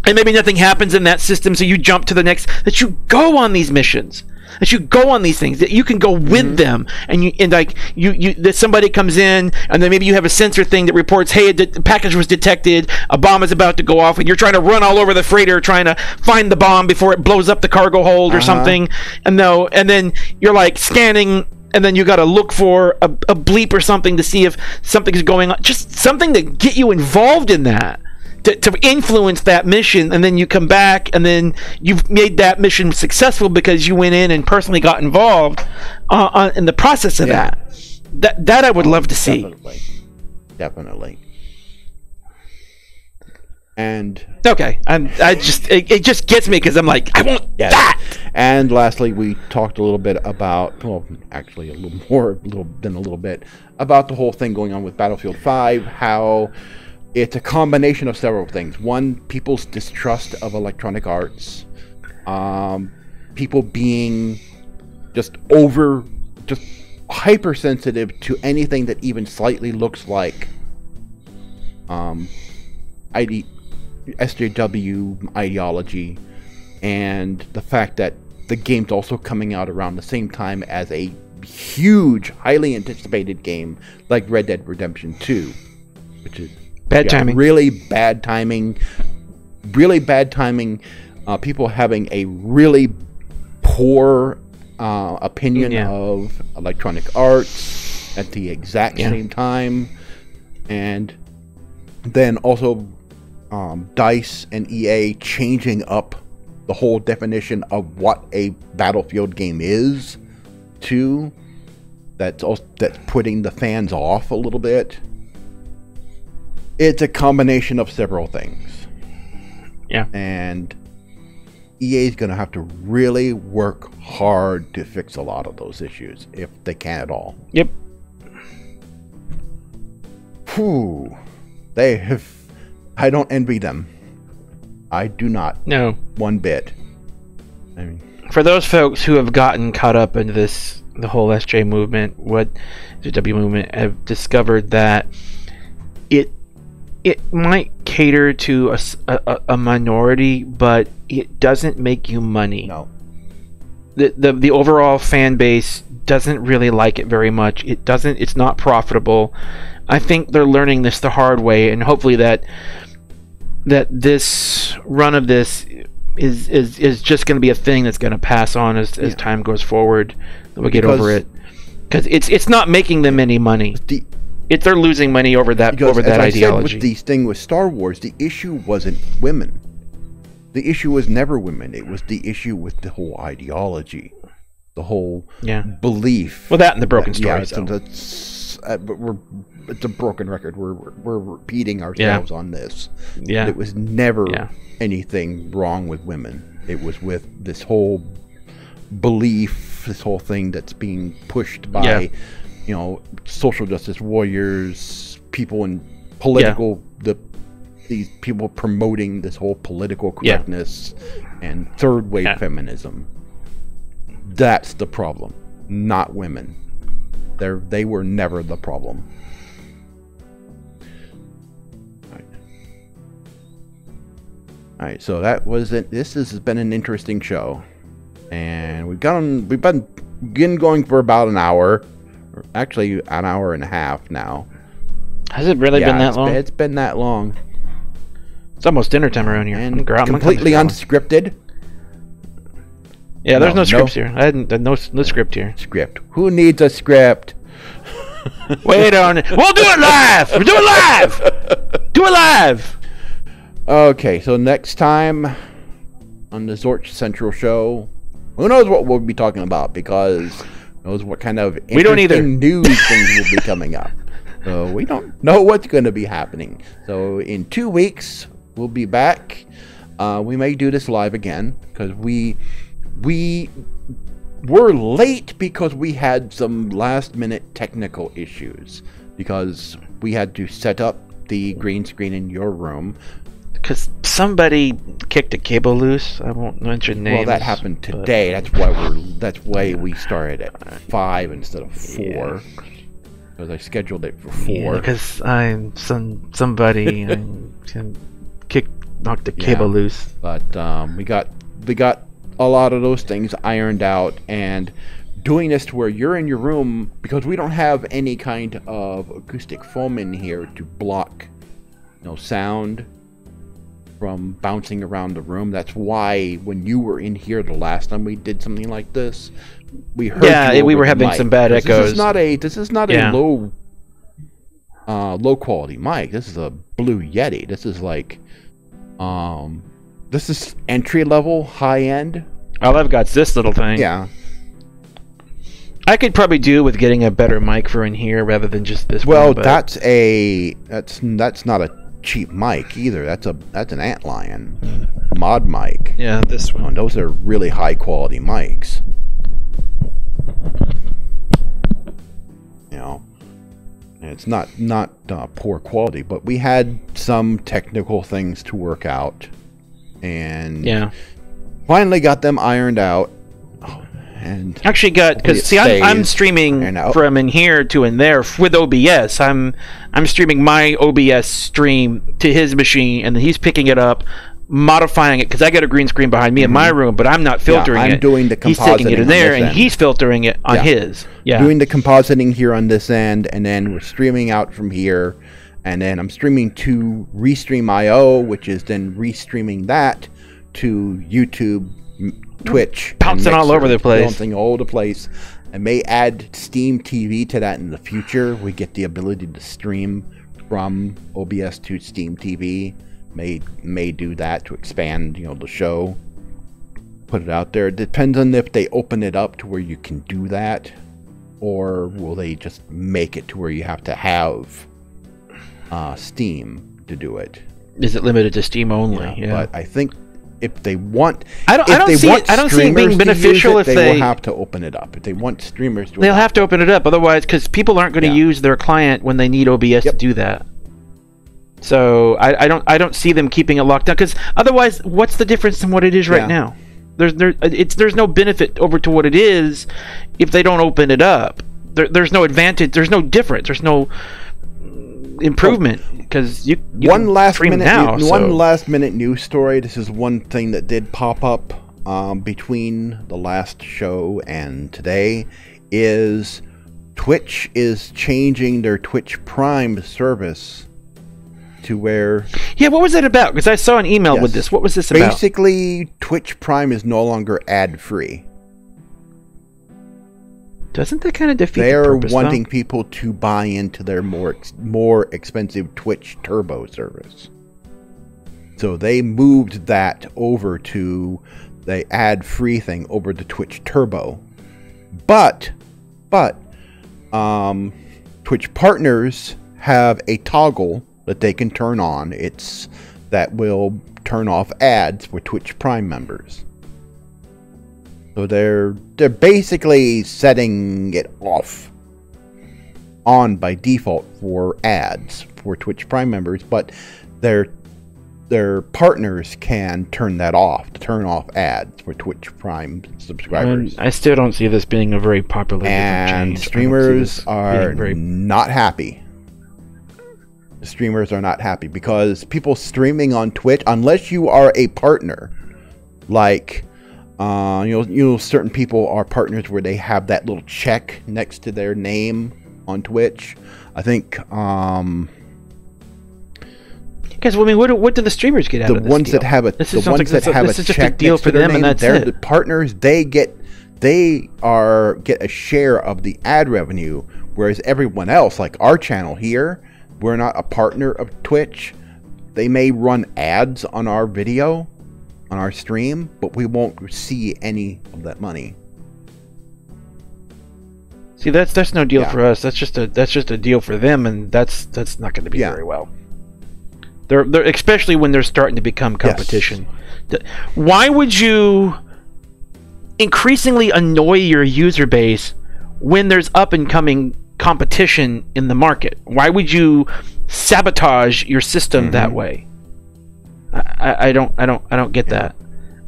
and maybe nothing happens in that system, so you jump to the next. That you go on these missions. That you go on these things, that you can go with them, and that somebody comes in, and then maybe you have a sensor thing that reports, hey, the package was detected, a bomb is about to go off, and you're trying to run all over the freighter trying to find the bomb before it blows up the cargo hold or something, and then you're like scanning, and then you got to look for a bleep or something to see if something is going on, just something to get you involved in that. To influence that mission, and then you come back, and then you've made that mission successful because you went in and personally got involved in the process of that. That I would love to see. Definitely. And okay, it just gets me because I'm like, I want that. And lastly, we talked a little bit about, well, actually a little bit about the whole thing going on with Battlefield 5, how it's a combination of several things. One, people's distrust of Electronic Arts. People being just hypersensitive to anything that even slightly looks like SJW ideology. And the fact that the game's also coming out around the same time as a huge, highly anticipated game like Red Dead Redemption 2. Which is bad timing. Really bad timing. People having a really poor opinion of Electronic Arts at the exact same time. And then also DICE and EA changing up the whole definition of what a Battlefield game is too. That's putting the fans off a little bit. It's a combination of several things. Yeah. And EA is going to have to really work hard to fix a lot of those issues, if they can at all. Yep. Whew. They have... I don't envy them. I do not. No. One bit. I mean... For those folks who have gotten caught up into the whole SJ movement, the W movement, have discovered that it might cater to a minority, but it doesn't make you money. No. The overall fan base doesn't really like it very much. It's not profitable. I think they're learning this the hard way, and hopefully that this run of this is just going to be a thing that's going to pass on as time goes forward. We'll get over it, because it's not making them any money. They're losing money over that ideology. Said with the thing with Star Wars, the issue wasn't women. The issue was never women. It was the issue with the whole ideology, the whole belief. Well, that and the broken story. But it's a broken record. We're repeating ourselves on this. Yeah, it was never anything wrong with women. It was with this whole belief, this whole thing that's being pushed by, social justice warriors, people in political, these people promoting this whole political correctness and third wave feminism. That's the problem, not women. They were never the problem. All right, so that was it. This has been an interesting show, and we've been going for about an hour, or actually an hour and a half now. Has it really been that long? It's been that long. It's almost dinner time around here. And completely unscripted. Yeah, there's no scripts here. I hadn't no script here. Script. Who needs a script? Wait on it. We'll do it live. We'll do it live. Do it live. Okay, so next time on the Zorch Central Show, who knows what we'll be talking about, because who knows what kind of interesting news things will be coming up. So we don't know what's going to be happening. So in 2 weeks, we'll be back. We may do this live again, because we were late because we had some last-minute technical issues, because we had to set up the green screen in your room. Because somebody kicked a cable loose. I won't mention names. Well, that happened today. That's why we started at 5 instead of 4. Because I scheduled it for 4. Because somebody knocked the cable loose. But we got a lot of those things ironed out, and doing this to where you're in your room, because we don't have any kind of acoustic foam in here to block sound from bouncing around the room. That's why when you were in here the last time we did something like this, we heard we were having some bad echoes. This is not a low quality mic. This is a Blue Yeti. This is like this is entry level, high end. All I've got is this little thing. Yeah. I could probably do with getting a better mic for in here rather than just this one. Well, but that's not a cheap mic either. That's an Antlion mod mic. Yeah, this one. And those are really high quality mics. It's not poor quality, but we had some technical things to work out, and finally got them ironed out. And actually I'm streaming from in here to in there with OBS. I'm streaming my OBS stream to his machine, and then he's picking it up, modifying it, because I got a green screen behind me in my room, but I'm not filtering it. I'm doing the compositing. He's taking it in there, and he's filtering it on his. Yeah, doing the compositing here on this end, and then we're streaming out from here, and then I'm streaming to Restream.io, which is then restreaming that to YouTube, Twitch, bouncing all over the place. Bouncing all over the place. I may add Steam TV to that in the future. We get the ability to stream from OBS to Steam TV. May do that to expand, the show. Put it out there. It depends on if they open it up to where you can do that, or will they just make it to where you have to have Steam to do it. Is it limited to Steam only? Yeah. But I think if they want, I don't see it being beneficial if they will have to open it up. If they want streamers to, they'll have to open it up. Otherwise, because people aren't going to use their client when they need OBS to do that. So I don't see them keeping it locked down, because otherwise, what's the difference in what it is right now? There's no benefit over to what it is if they don't open it up. There's no advantage. There's no difference. There's no improvement, because you one last minute news story. This is one thing that did pop up between the last show and today, is Twitch is changing their Twitch Prime service to where... Yeah, what was it about? Because I saw an email with this. What was this about? Basically, Twitch Prime is no longer ad-free. Doesn't that kind of defeat the They're purpose, wanting though? people to buy into their more expensive Twitch Turbo service. So they moved that over to the ad-free thing over to Twitch Turbo. But Twitch partners have a toggle that they can turn on. That will turn off ads for Twitch Prime members. So they're basically setting it on by default for ads for Twitch Prime members, but their partners can turn that off to turn off ads for Twitch Prime subscribers. I still don't see this being a very popular and change. Streamers are not happy. The streamers are not happy because people streaming on Twitch, unless you are a partner, like certain people are partners where they have that little check next to their name on Twitch. I think because what do the streamers get out of this? The ones that have a check deal for them, and that's they're it. the partners. They get a share of the ad revenue, whereas everyone else, like our channel here, we're not a partner of Twitch. They may run ads on our video, on our stream, but we won't see any of that money. See, that's no deal for us. That's just a deal for them, and that's not going to be very well. They're especially when they're starting to become competition. Yes. Why would you increasingly annoy your user base when there's up and coming competition in the market? Why would you sabotage your system that way? I don't get that.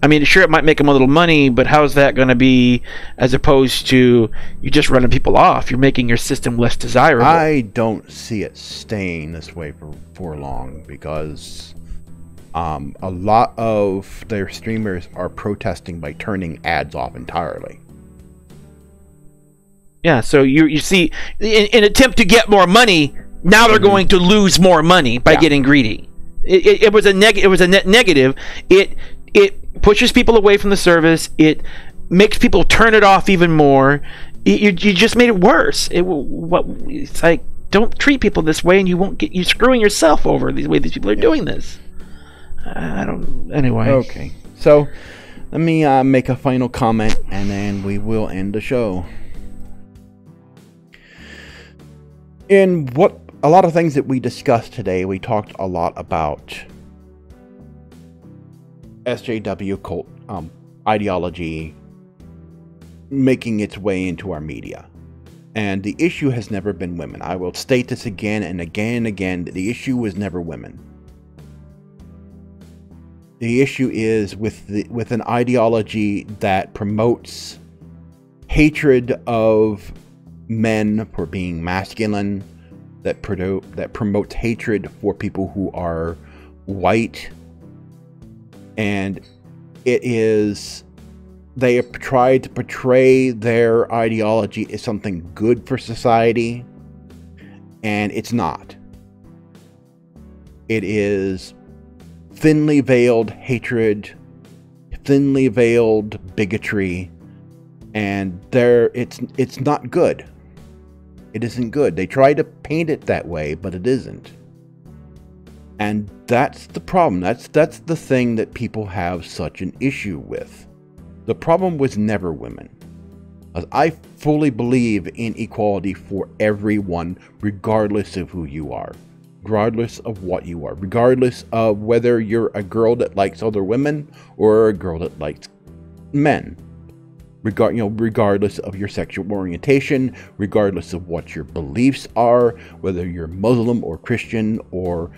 I mean, sure, it might make them a little money, but how's that going to be as opposed to you just running people off? You're making your system less desirable. I don't see it staying this way for long because a lot of their streamers are protesting by turning ads off entirely. Yeah, so you see, in attempt to get more money, now they're going to lose more money by getting greedy. It was a net negative. It pushes people away from the service. It makes people turn it off even more. You just made it worse. It's like, don't treat people this way, and you're screwing yourself over the way these people are doing this. Anyway. Okay, so let me make a final comment, and then we will end the show. In a lot of things that we discussed today, we talked a lot about SJW cult ideology making its way into our media. And the issue has never been women. I will state this again and again and again. The issue was never women. The issue is with an ideology that promotes hatred of men for being masculine, that promotes hatred for people who are white, and they have tried to portray their ideology as something good for society, and it's not. It is thinly veiled hatred, thinly veiled bigotry, and it's not good. It isn't good. They try to paint it that way, but it isn't. And that's the problem. That's the thing that people have such an issue with. The problem was never women. I fully believe in equality for everyone, regardless of who you are, regardless of what you are, regardless of whether you're a girl that likes other women or a girl that likes men. Regardless of your sexual orientation, regardless of what your beliefs are, whether you're Muslim or Christian or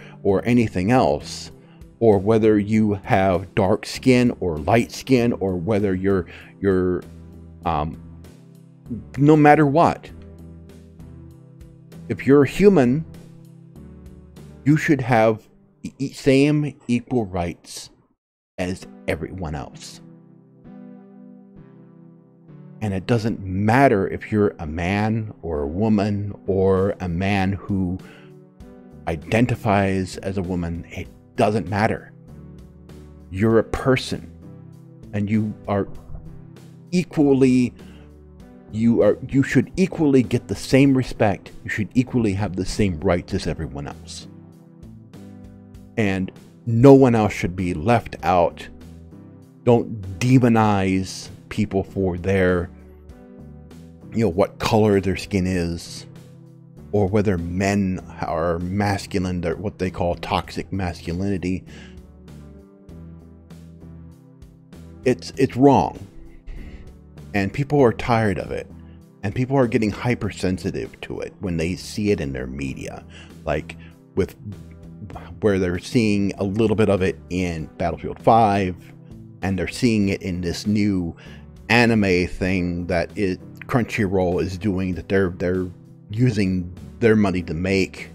anything else, or whether you have dark skin or light skin, or whether you're no matter what. If you're a human, you should have same equal rights as everyone else. And it doesn't matter if you're a man or a woman or a man who identifies as a woman, it doesn't matter. You're a person, and you are equally, you should equally get the same respect. You should equally have the same rights as everyone else. And no one else should be left out. Don't demonize people for their, what color their skin is, or whether men are masculine, what they call toxic masculinity. It's wrong. And people are tired of it. And people are getting hypersensitive to it when they see it in their media. Like where they're seeing a little bit of it in Battlefield 5, and they're seeing it in this new anime thing that Crunchyroll is doing, that they're using their money to make.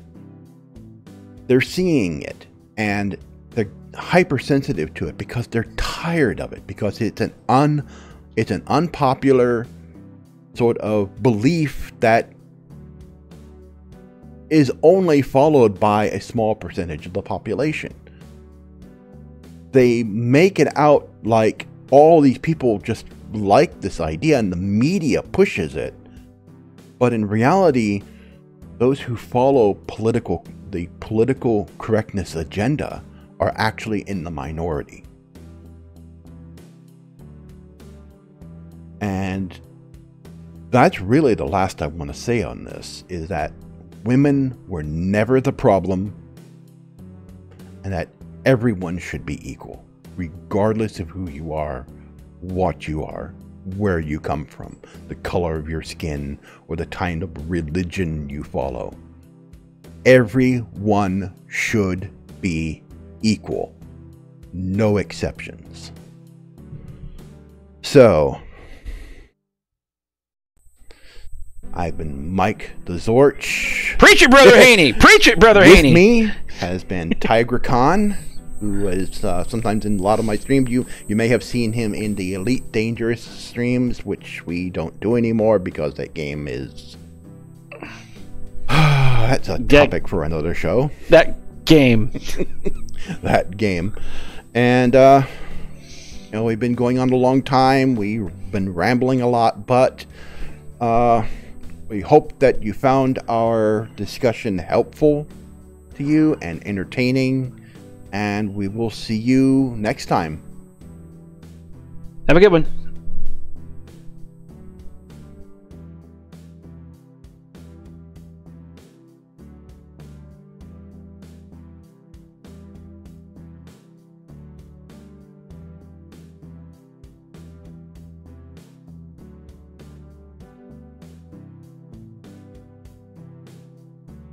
They're seeing it, and they're hypersensitive to it because they're tired of it, because it's an unpopular sort of belief that is only followed by a small percentage of the population. They make it out like all these people just like this idea and the media pushes it. But in reality, those who follow the political correctness agenda are actually in the minority. And that's really the last I want to say on this, is that women were never the problem, and that everyone should be equal, regardless of who you are, what you are, where you come from, the color of your skin, or the kind of religion you follow. Everyone should be equal. No exceptions. So, I've been Mike TheZorch. Preach it, Brother Haney! Preach it, Brother Haney! With me has been Tygra Kahn, who is sometimes in a lot of my streams. You may have seen him in the Elite Dangerous streams, which we don't do anymore because that game is... that's a topic for another show. That game. That game. And, we've been going on a long time. We've been rambling a lot, but... we hope that you found our discussion helpful to you and entertaining, and we will see you next time. Have a good one.